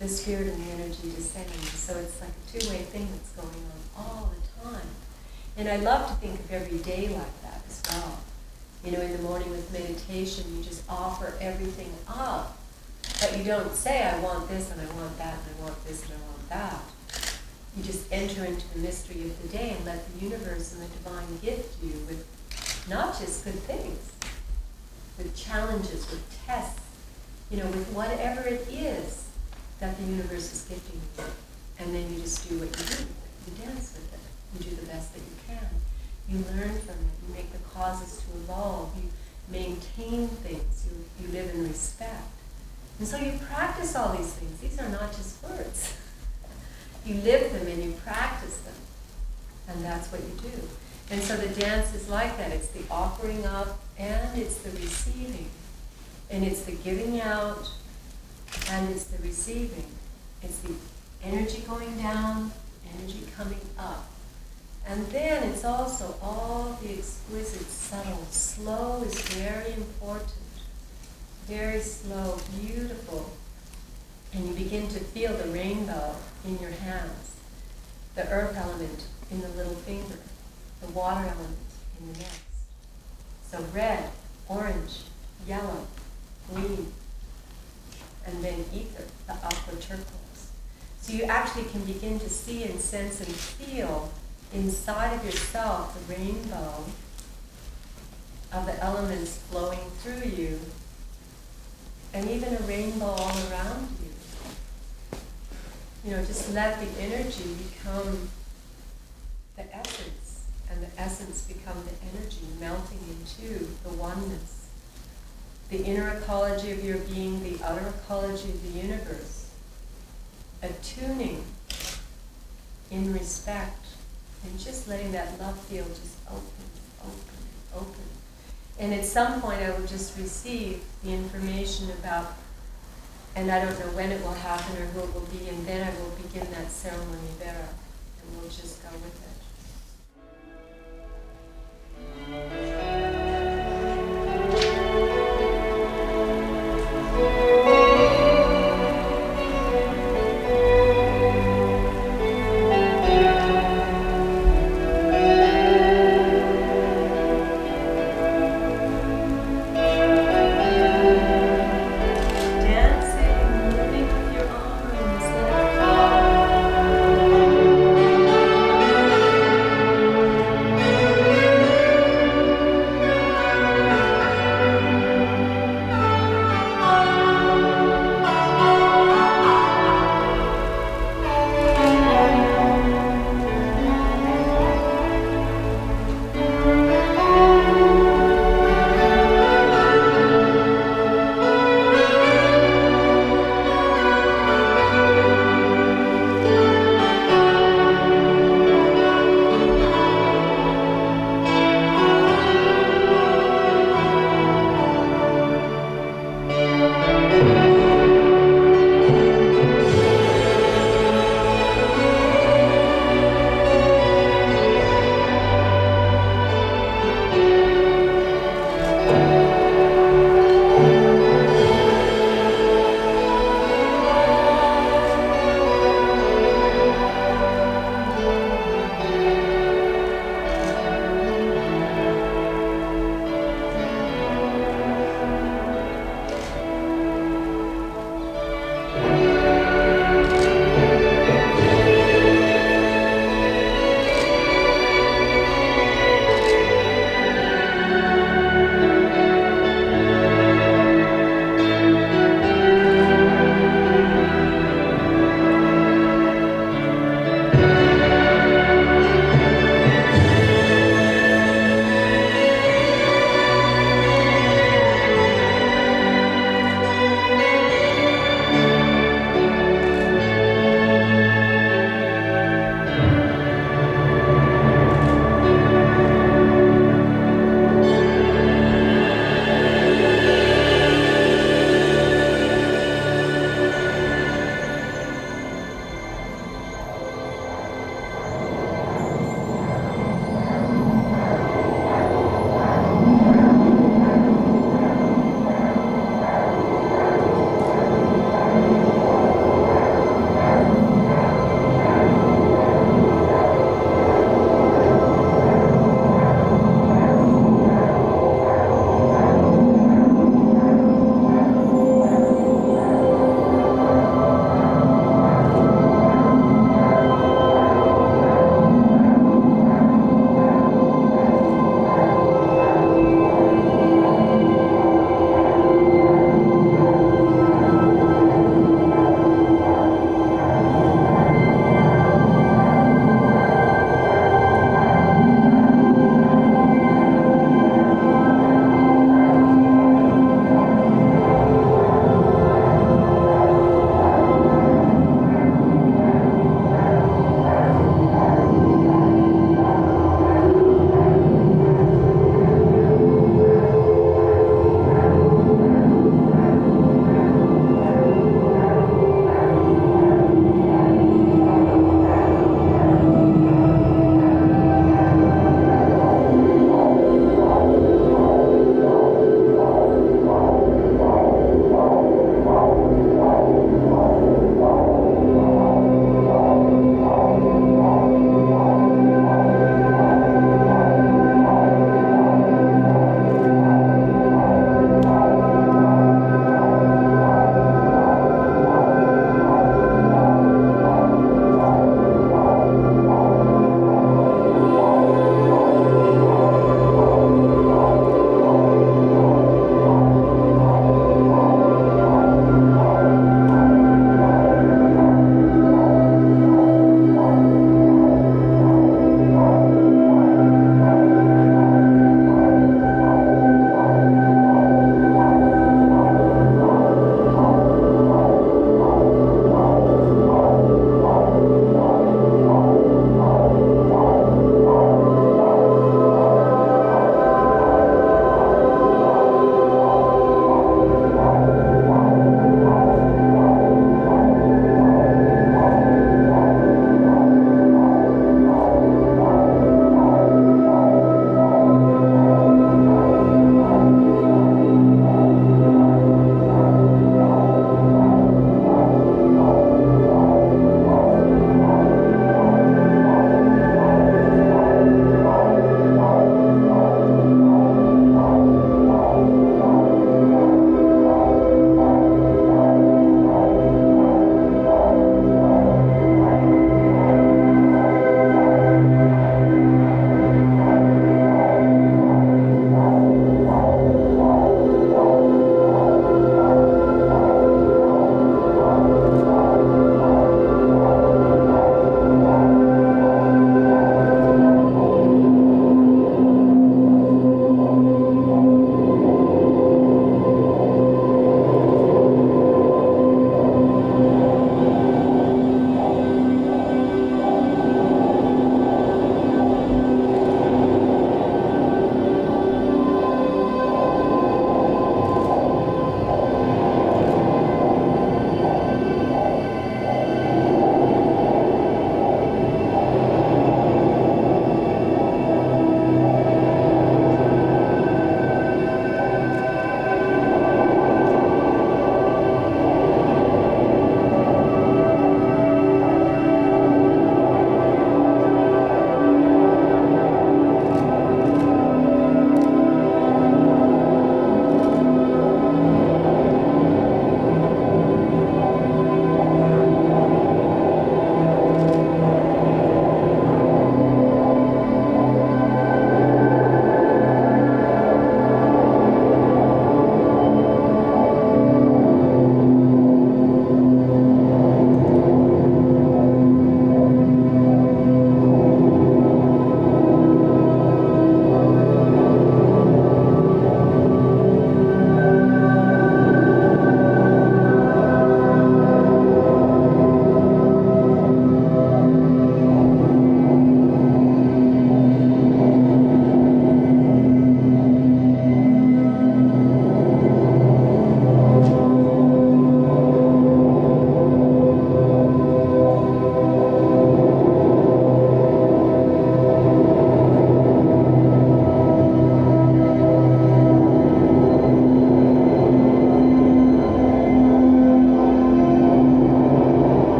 the spirit and the energy descending. So it's like a two-way thing that's going on all the time. And I love to think of every day like that as well. In the morning with meditation, you just offer everything up. But you don't say, I want this, and I want that, and I want this, and I want that. You just enter into the mystery of the day and let the universe and the divine gift you with not just good things, with challenges, with tests, with whatever it is that the universe is gifting you. And then you just do what you do. You dance with it. You do the best that you can. You learn from it. You make the causes to evolve. You maintain things. You live in respect. And so you practice all these things. These are not just words. You live them and you practice them. And that's what you do. And so the dance is like that. It's the offering up and it's the receiving. And it's the giving out and it's the receiving. It's the energy going down, energy coming up. And then it's also all the exquisite, subtle. Slow is very important. Very slow, beautiful. And you begin to feel the rainbow in your hands, the earth element in the little finger, the water element in the next. So red, orange, yellow, green, and then ether, the aqua turquoise. So you actually can begin to see and sense and feel inside of yourself the rainbow of the elements flowing through you, and even a rainbow all around you. Just let the energy become the essence, and the essence become the energy, melting into the oneness. The inner ecology of your being, the outer ecology of the universe. Attuning in respect, and just letting that love field just open. And at some point I will just receive the information about, and I don't know when it will happen or who it will be, and then I will begin that ceremony there, and we'll just go with it.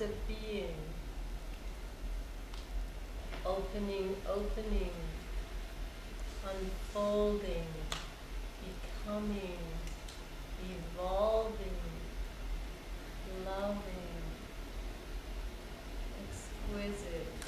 of being. Opening, opening, unfolding, becoming, evolving, loving, exquisite.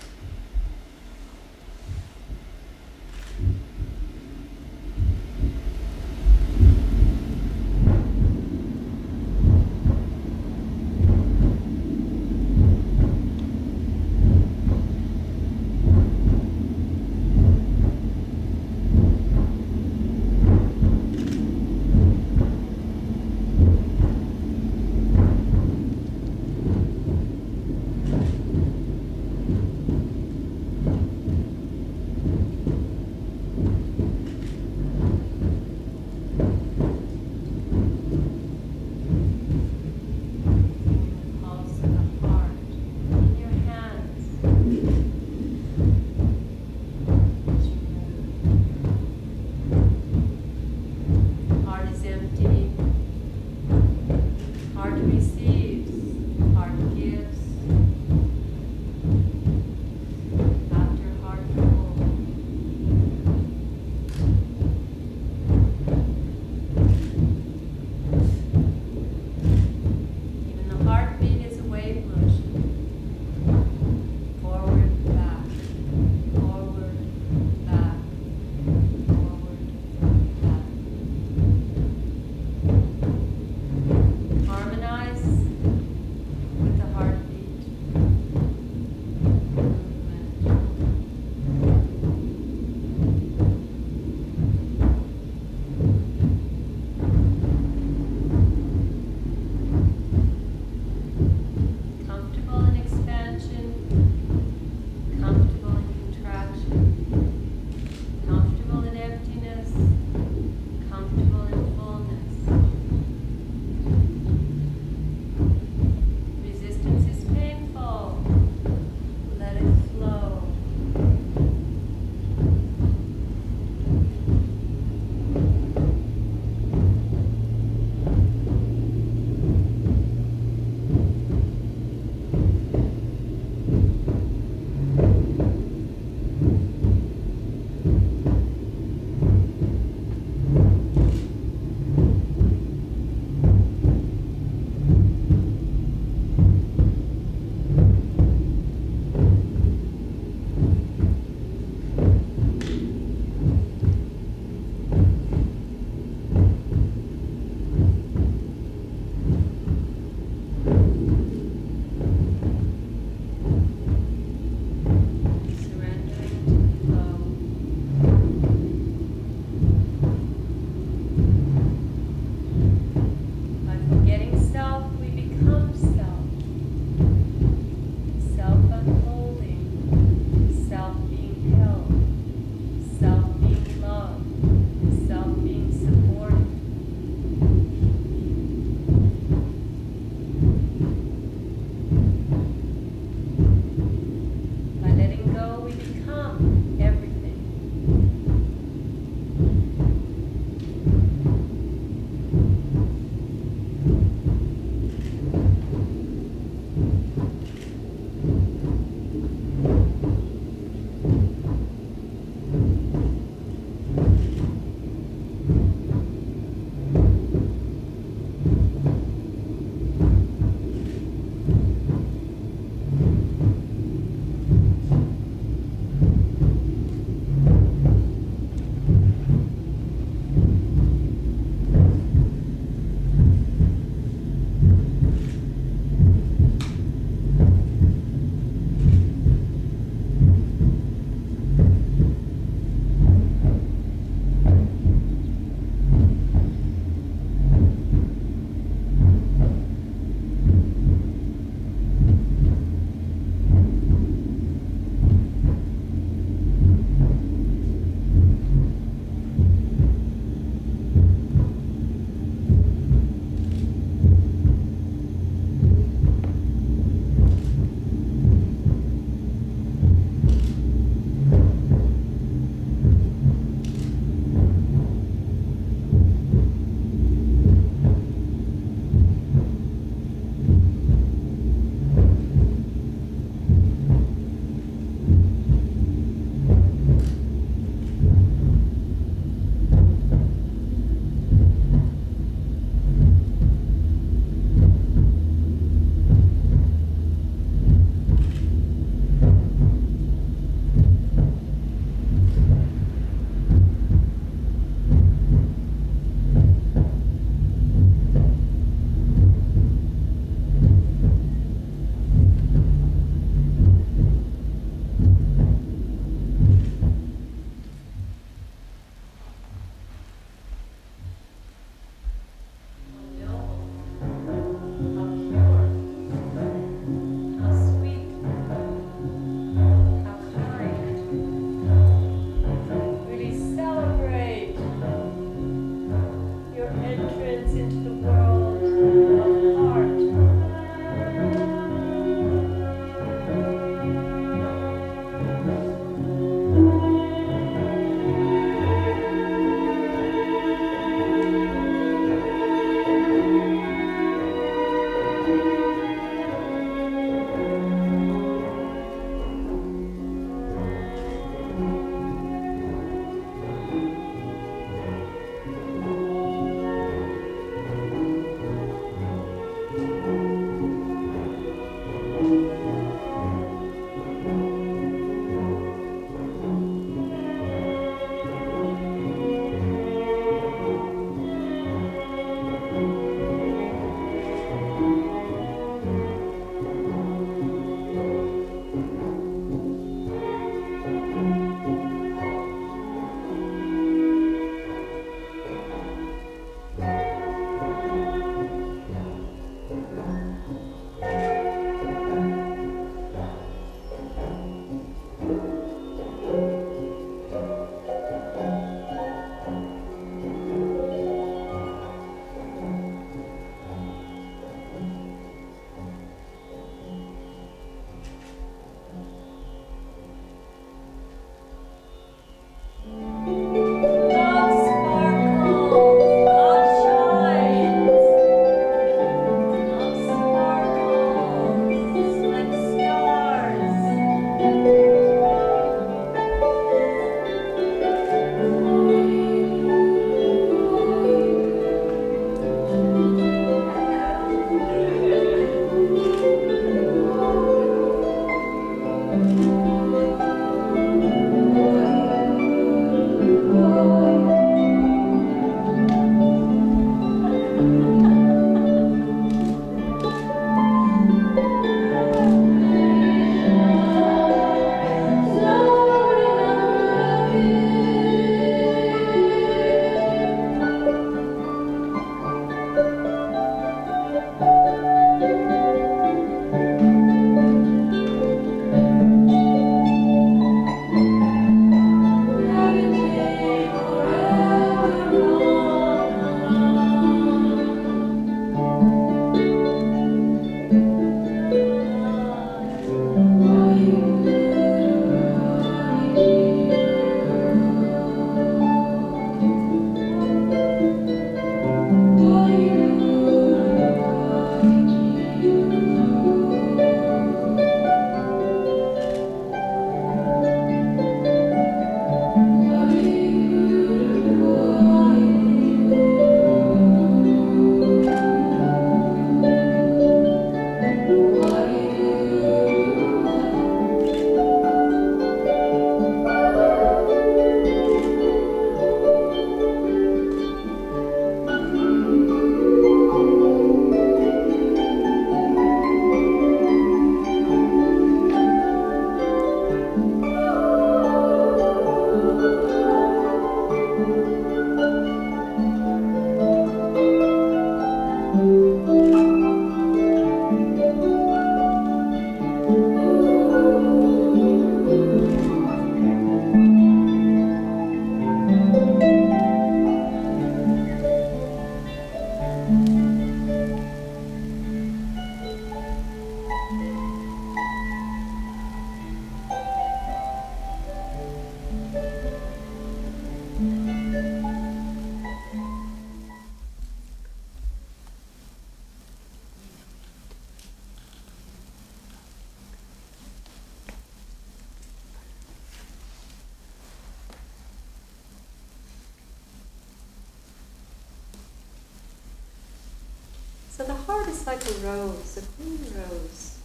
So the heart is like a rose, a green rose.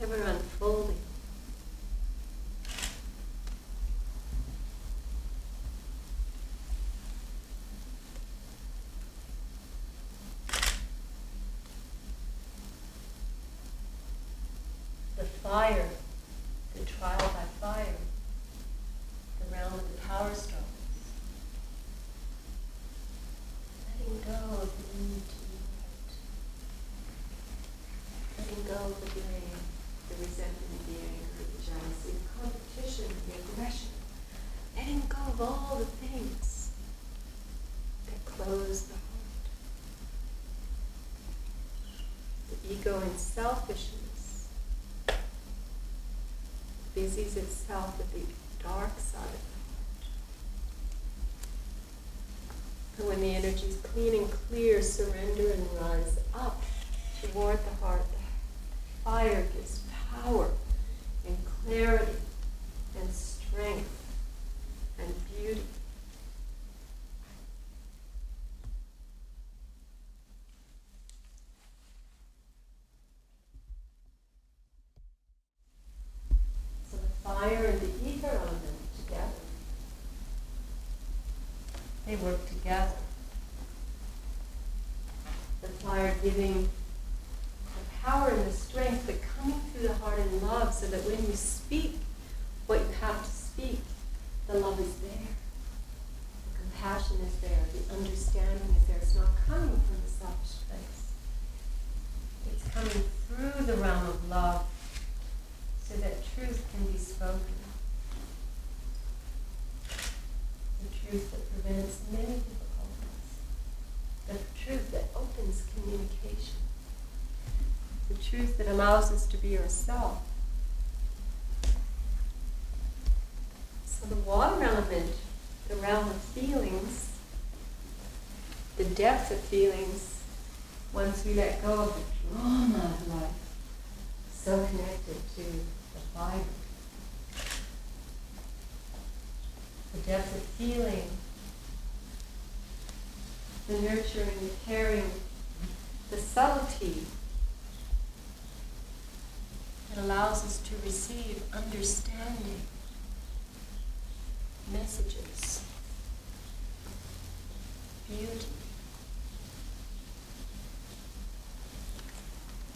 Ever unfolding. The fire, the trial by fire, the realm of the power struggles. Letting go of the need to be right. Letting go of the blame, the resentment, the anger, the jealousy, the competition, the aggression. Letting go of all the things that close the heart. The ego and selfishness busies itself with the dark side of the heart. And when the energy is clean and clear, surrender and rise up toward the heart. The fire gives power and clarity and strength and beauty. So the fire and the ether element together, they work together. The fire giving the power and the strength, but coming through the heart in love, so that when you speak what you have to speak, the love is there. The compassion is there. The understanding is there. It's not coming from the selfish place. It's coming through the realm of love, so that truth can be spoken. The truth that prevents many difficulties. The truth that opens communication. The truth that allows us to be ourselves. So the water element, the realm of feelings, the depth of feelings, once we let go of the drama of life, so connected to the fire. The depth of feeling, the nurturing, the caring, the subtlety that allows us to receive understanding, messages, beauty.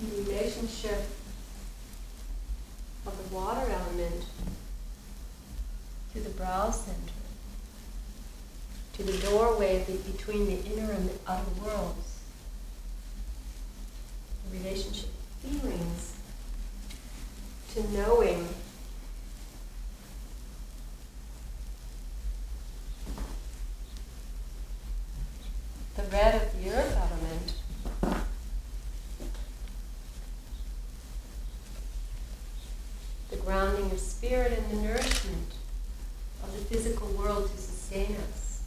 The relationship of the water element to the brow center, to the doorway between the inner and the outer worlds. The relationship of feelings to knowing. The red of the earth element, the grounding of spirit and the nourishment of the physical world to sustain us,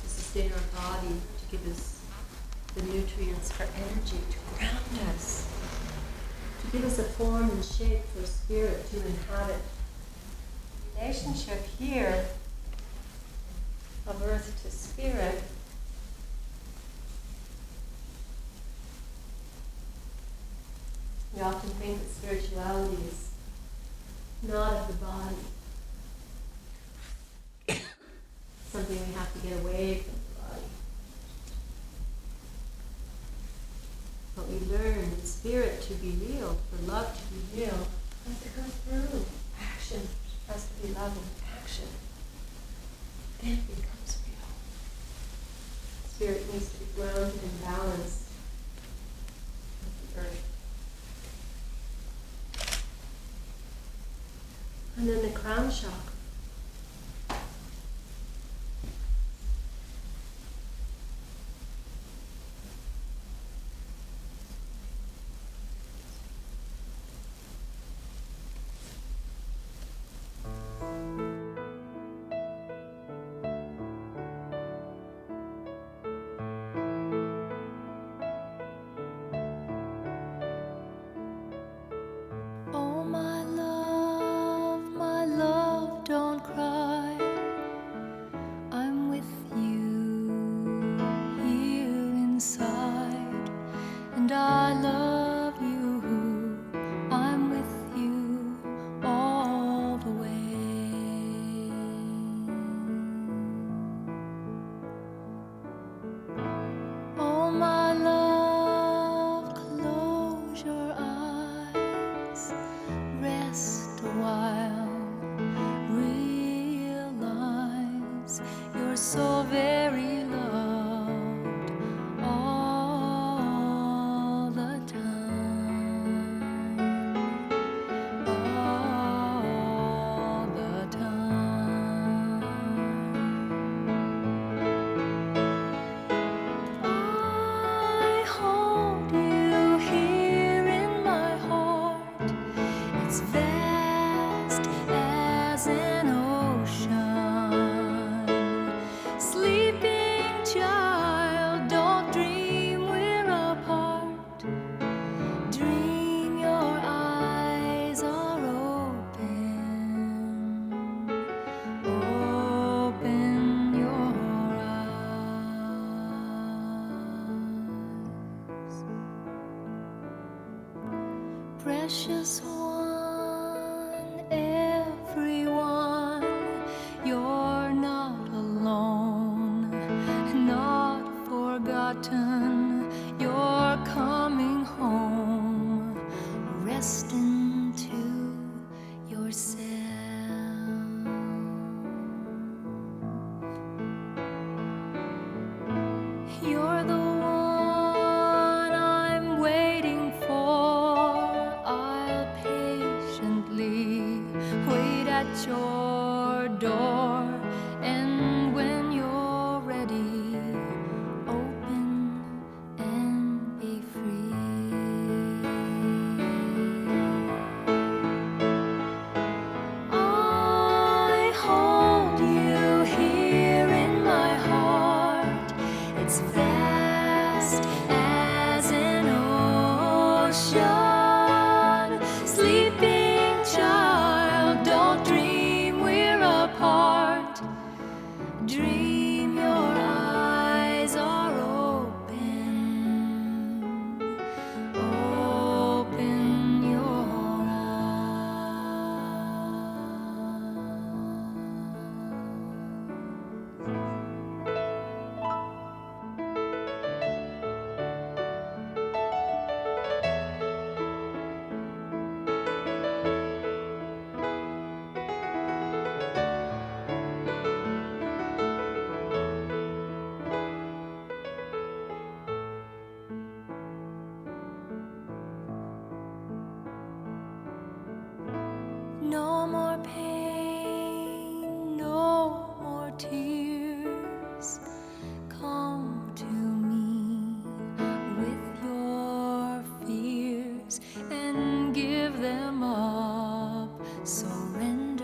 to sustain our body, to give us the nutrients for energy, to ground us, to give us a form and shape for spirit to inhabit. The relationship here of earth to spirit we often think that spirituality is not of the body. Something we have to get away from the body. But we learn in spirit to be real, for love to be real, has to come through. Action has to be love and action. Then it becomes real. Spirit needs to be grounded and balanced with the earth. And then the crown chakra. You're so very loved all the time, all the time. I hold you here in my heart. It's vast as an ocean. Sleeping child, don't dream we're apart. Dream your eyes are open. Open your eyes. Precious one, everyone, you're not alone, not forgotten. You're coming home. Rest into yourself. You're the one I'm waiting for. I'll patiently wait at your door. And when you're ready, open and be free. I hold you here in my heart. It's vast as an ocean. Sleeping child, don't dream we're apart. Dream your eyes are open. Open your No more pain, no more tears. Come to me with your fears and give them up. Surrender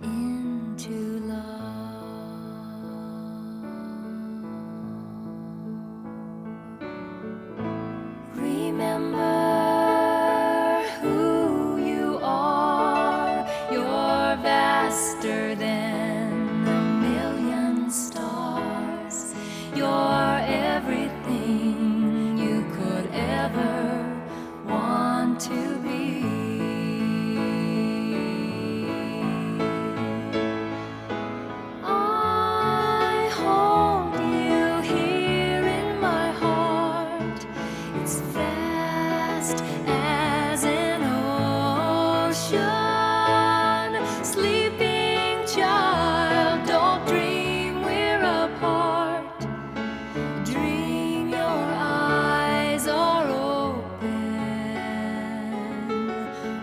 into love. Remember who you are. You're vaster than a million stars. You're everything you could ever want to be. I hold you here in my heart. It's vast as an ocean. Sleeping child, don't dream we're apart. Dream your eyes are open.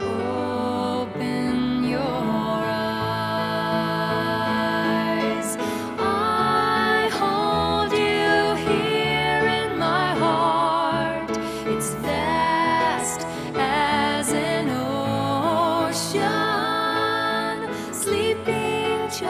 Open your eyes. I hold you here in my heart. It's vast as an ocean. Sleeping child.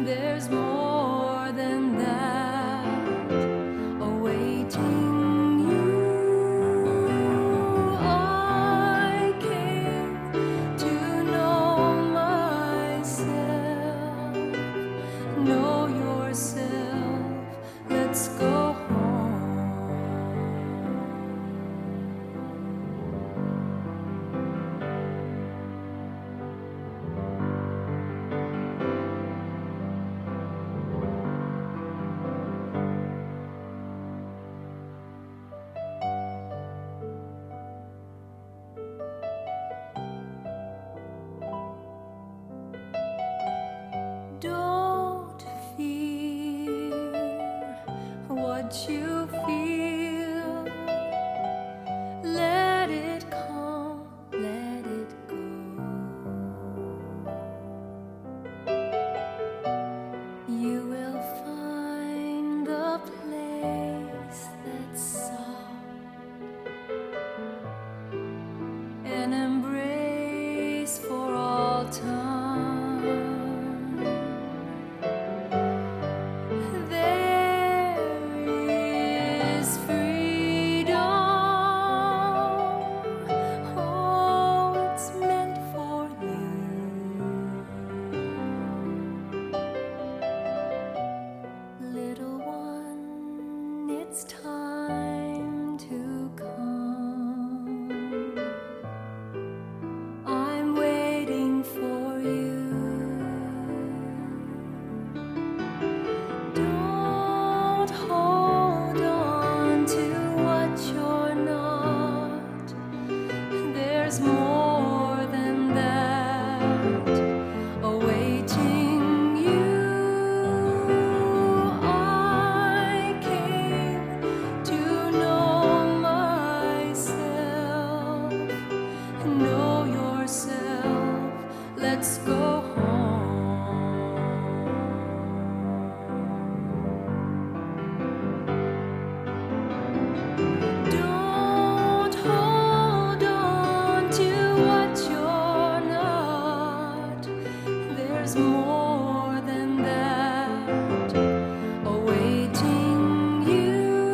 There's more than that awaiting you. I came to know myself, know yourself. Let's go home. Don't fear what you feel. Let it come, let it go. You will find the place that's soft, an embrace for all time. There is freedom. Oh, it's meant for you. Little one, it's time to come. I'm waiting for you. Don't hold on to what you're not. There's more than that awaiting you. I came to know myself, know yourself. Let's go home. Don't hold on to what you're not. There's more than that awaiting you.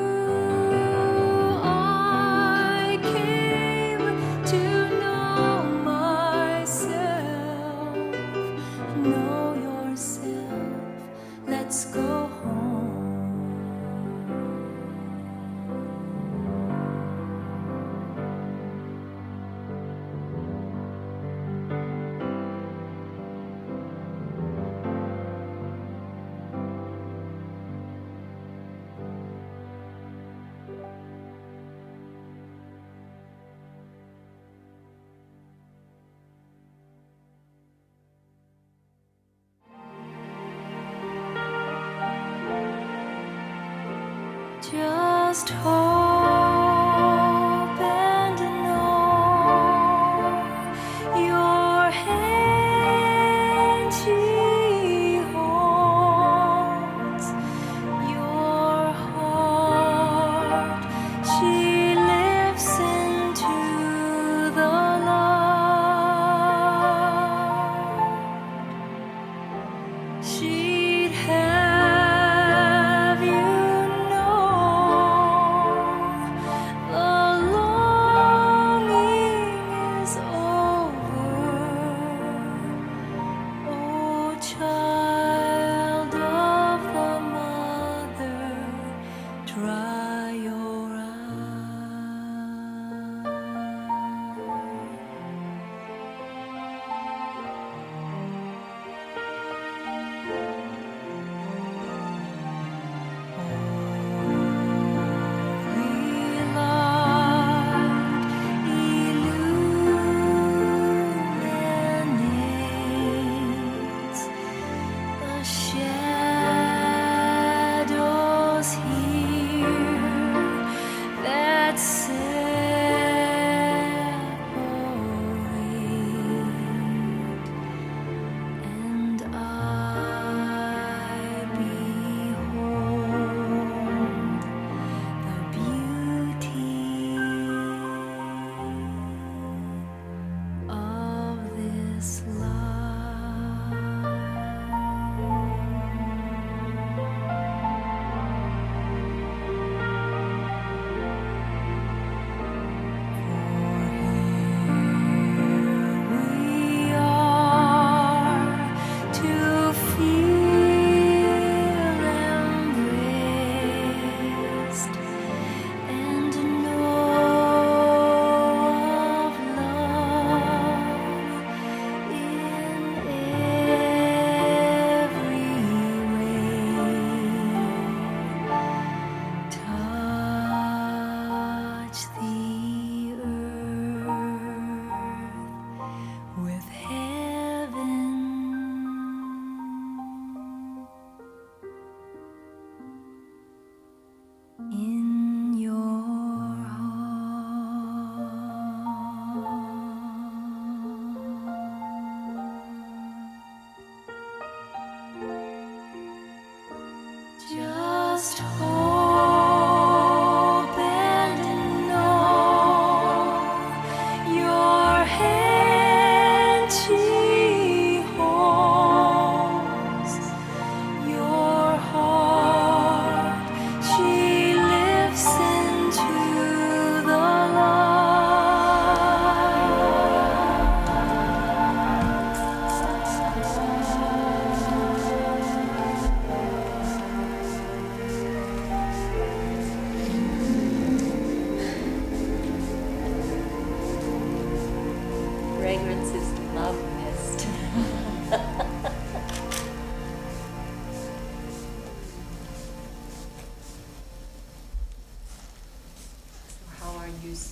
I came to know myself, know yourself. Let's go home. Just hope and know your hand she holds, your heart she lifts into the light. She'd have you know the longing is over. Oh, child of the mother, dry your eyes.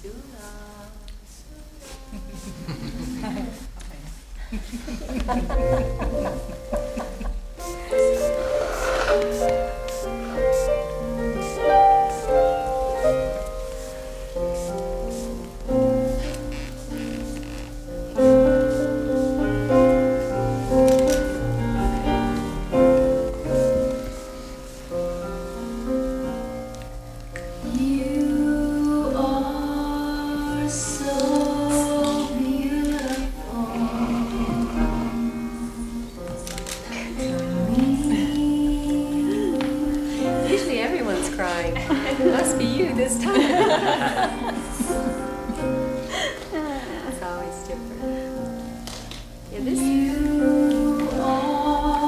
Sula. You are so beautiful to me. Usually everyone's crying. It must be you this time. It's always different. Yeah,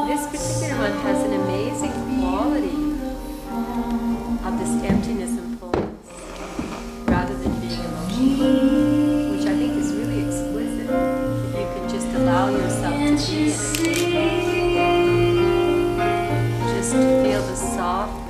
this particular one has an amazing quality of this emptiness and fullness, rather than being emotional, which I think is really exquisite. If you could just allow yourself to be in it, just to feel the softness.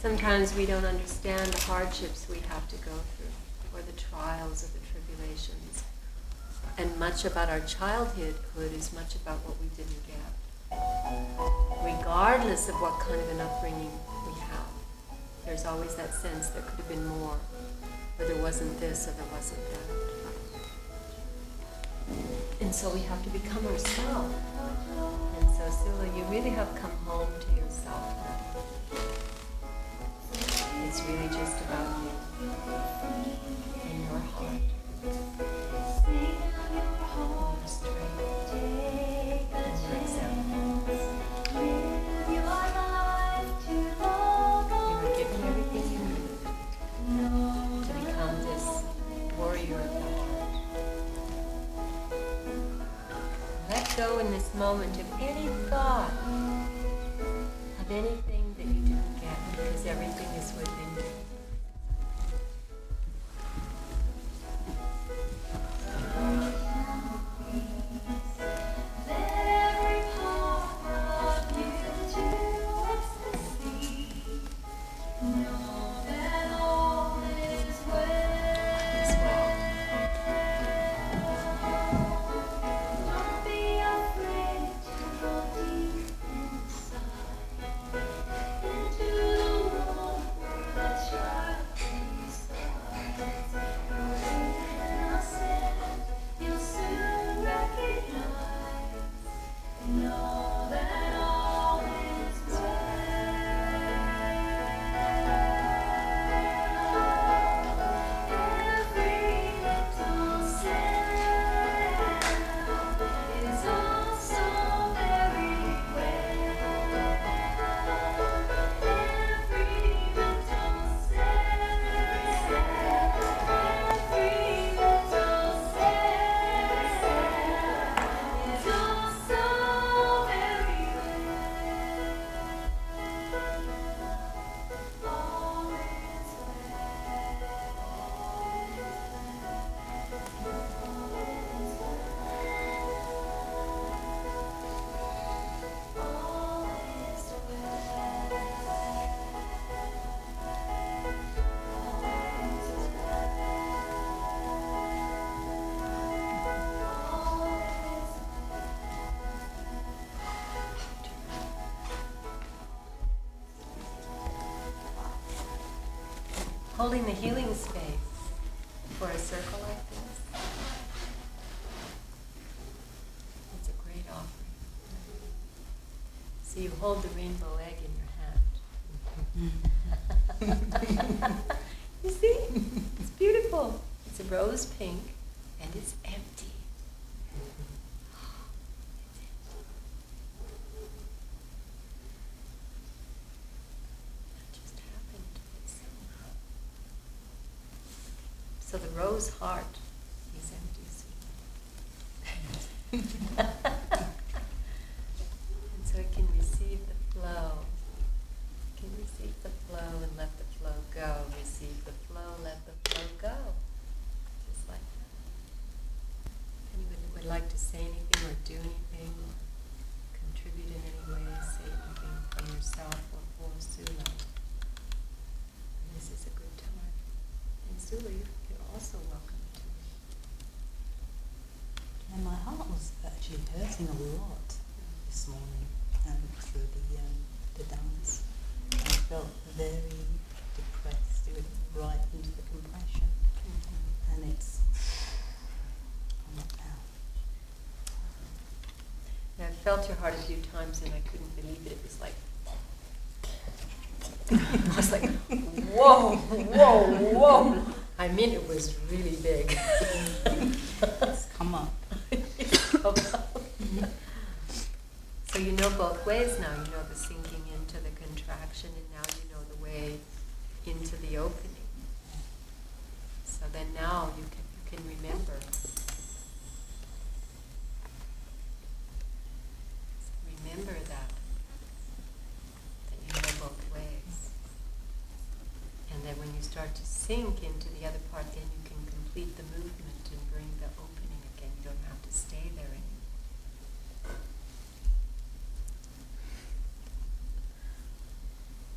Sometimes we don't understand the hardships we have to go through, or the trials or the tribulations. And much about our childhood is much about what we didn't get. Regardless of what kind of an upbringing we have, there's always that sense there could have been more, or there wasn't this, or there wasn't that. And so we have to become ourselves. And so, Sula, you really have come home to yourself now. It's really just about you and your heart, and your strength, and your acceptance. You were given everything you need to become this warrior of the heart. Let let go in this moment of any thought of anything that you didn't get, because everything is within you. Holding the healing space for a circle like this. It's a great offering. So you hold the rainbow egg in your hand. You see? It's beautiful. It's a rose pink and it's empty. So the rose heart is empty. And so it can receive the flow. It can receive the flow and let the flow go. Receive the flow, let the flow go. Just like that. Anyone who would like to say anything or do anything or contribute in any way, say anything from yourself or for Sula. This is a good time. And Sula, you're also welcome to it. And my heart was actually hurting a lot this morning through the dance. I felt very depressed. It was right into the compression. And it's I'm not now. Yeah, I felt your heart a few times and I couldn't believe it. It was like I was like, whoa, whoa, whoa. I mean, it was really big. It's come up. So you know both ways now. You know the sinking into the contraction, and now you know the way into the opening. So then now you can remember. Remember that you know both ways. And then when you start to sink into the other part, then you can complete the movement and bring the opening again. You don't have to stay there anymore.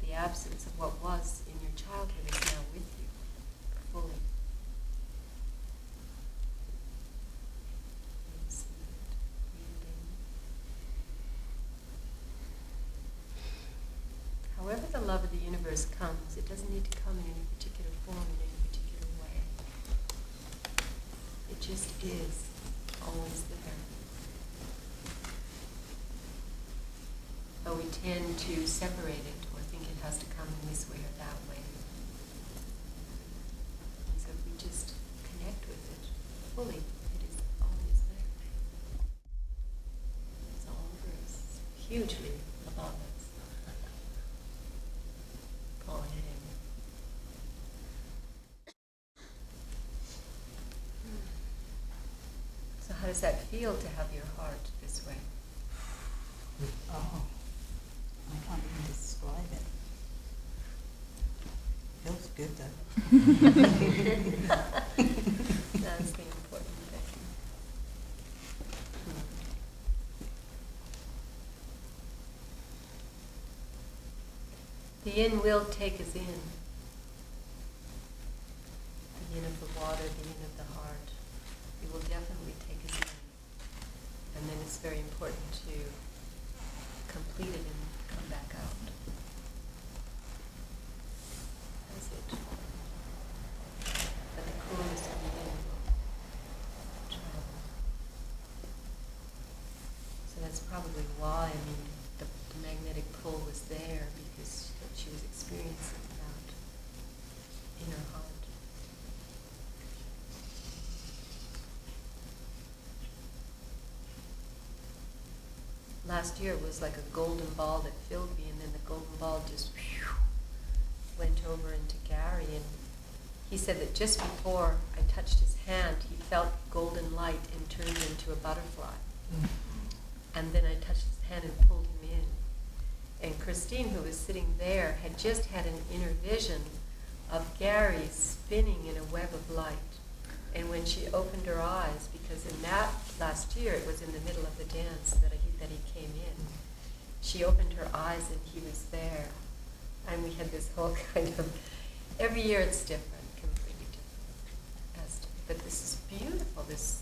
The absence of what was in your childhood is now with you, fully. See it, breathe in. However the love of the universe comes, it doesn't need to come in any particular form, in any particular way. It just is, always there. But we tend to separate it or think it has to come in this way or that way. And so if we just connect with it fully, it is always there. It's all over us, hugely above us. Calling it in. So How does that feel to have your heart this way? Oh, I can't even describe it. Feels good though. That's the important thing. The in will take us in. The in of the water, the in of the heart. It will definitely take us in. And then it's very important to complete it and come back out. That's it. But the coolness of the in will travel. So that's probably why, the magnetic pull was there, because what she was experiencing that in her heart. Last year was like a golden ball that filled me, and then the golden ball just went over into Gary, and he said that just before I touched his hand, he felt golden light and turned into a butterfly. And then I touched his hand and pulled him in. And Christine, who was sitting there, had just had an inner vision of Gary spinning in a web of light. And when she opened her eyes, because in that last year, it was in the middle of the dance that he came in, she opened her eyes and he was there. And we had this whole kind of, every year it's different, completely different. But this is beautiful, this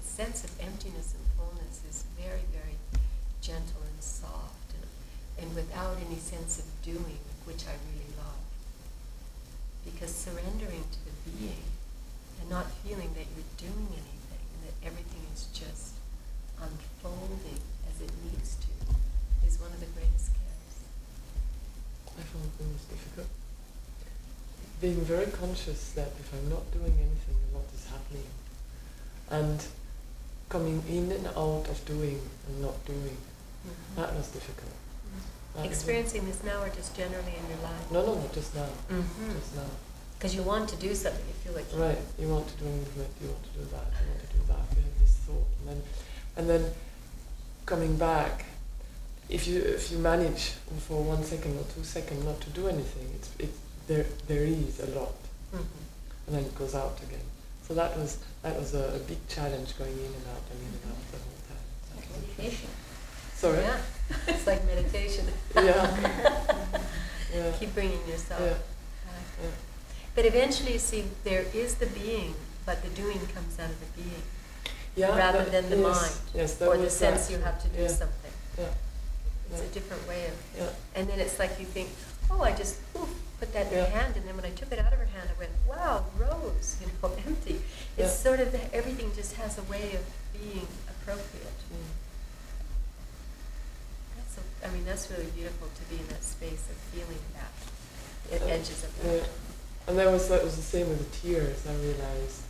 sense of emptiness and fullness is very, very gentle and soft, and without any sense of doing, which I really love. Because surrendering to the being and not feeling that you're doing anything and that everything is just unfolding as it needs to is one of the greatest gifts. I found the most difficult. Being very conscious that if I'm not doing anything, a lot is happening. And coming in and out of doing and not doing, that was difficult. That Experiencing this now or just generally in your life? No, just now. Just now. Because you want to do something, you feel like Right, you want to do a movement, you want to do that, you want to do that, you have this thought. And then coming back, if you manage for 1 second or 2 seconds not to do anything, there is a lot, and then it goes out again. So that was a big challenge, going in and out and in and out the whole time. like meditation. Sorry. Yeah, it's like meditation. Yeah. Keep bringing yourself Yeah. back. Yeah. But eventually, you see, there is the being, but the doing comes out of the being, Yeah, rather than the mind, yes, that or the was sense that. you have to do Yeah. something. Yeah. It's Yeah. a different way of, Yeah. and then it's like you think, oh, I just put that in her Yeah. hand, and then when I took it out of her hand, I went, wow, rose, empty. It's sort of everything just has a way of being appropriate. That's really beautiful to be in that space of feeling that, the edges of that. Yeah. And that was the same with the tears. I realized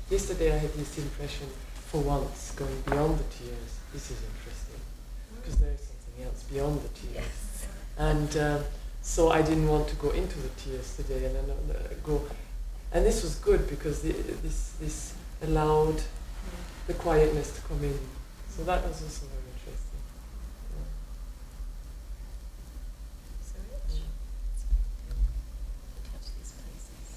yesterday I had this impression, for once, going beyond the tears. This is interesting, because there is something else beyond the tears. Yes. And so I didn't want to go into the tears today, and then go. And this was good because this allowed the quietness to come in. So that was also very interesting. So rich. It's good to touch these places.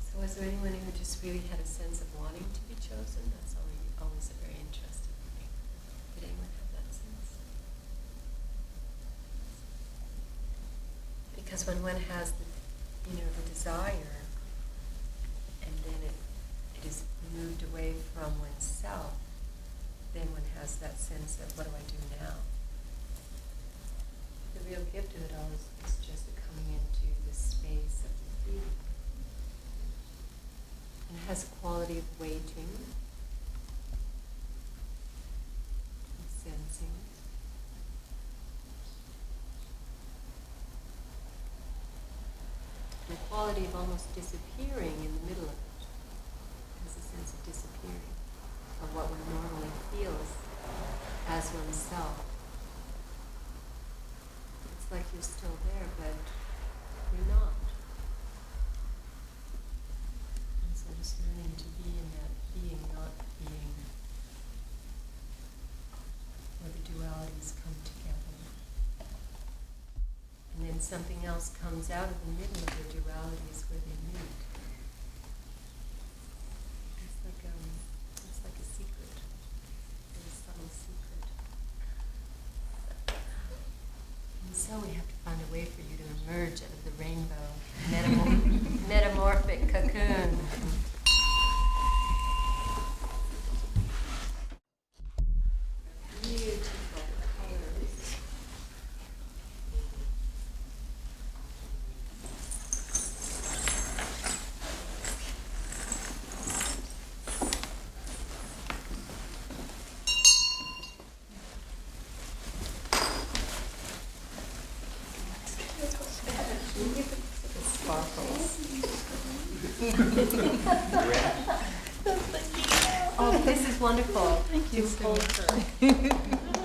So was there anyone who just really had a sense of wanting to be chosen? That's always a very interesting thing. Did anyone have that sense? Because when one has the desire, and then it is moved away from oneself, then one has that sense of, what do I do now? The real gift of it all is just coming into this space of the being. And it has a quality of waiting. quality of almost disappearing in the middle of it. It has a sense of disappearing, of what one normally feels as oneself. It's like you're still there, but you're not. And so just learning to be in that being, not being, where the dualities come together. And then something else comes out of the middle of the dualities where they meet. It's like a secret, a very subtle secret. And so we have to find a way for you to emerge out of the rainbow, metamorphic cocoon. Beautiful colors. Sparkles. Oh, this is wonderful. Thank you To so hold much. her.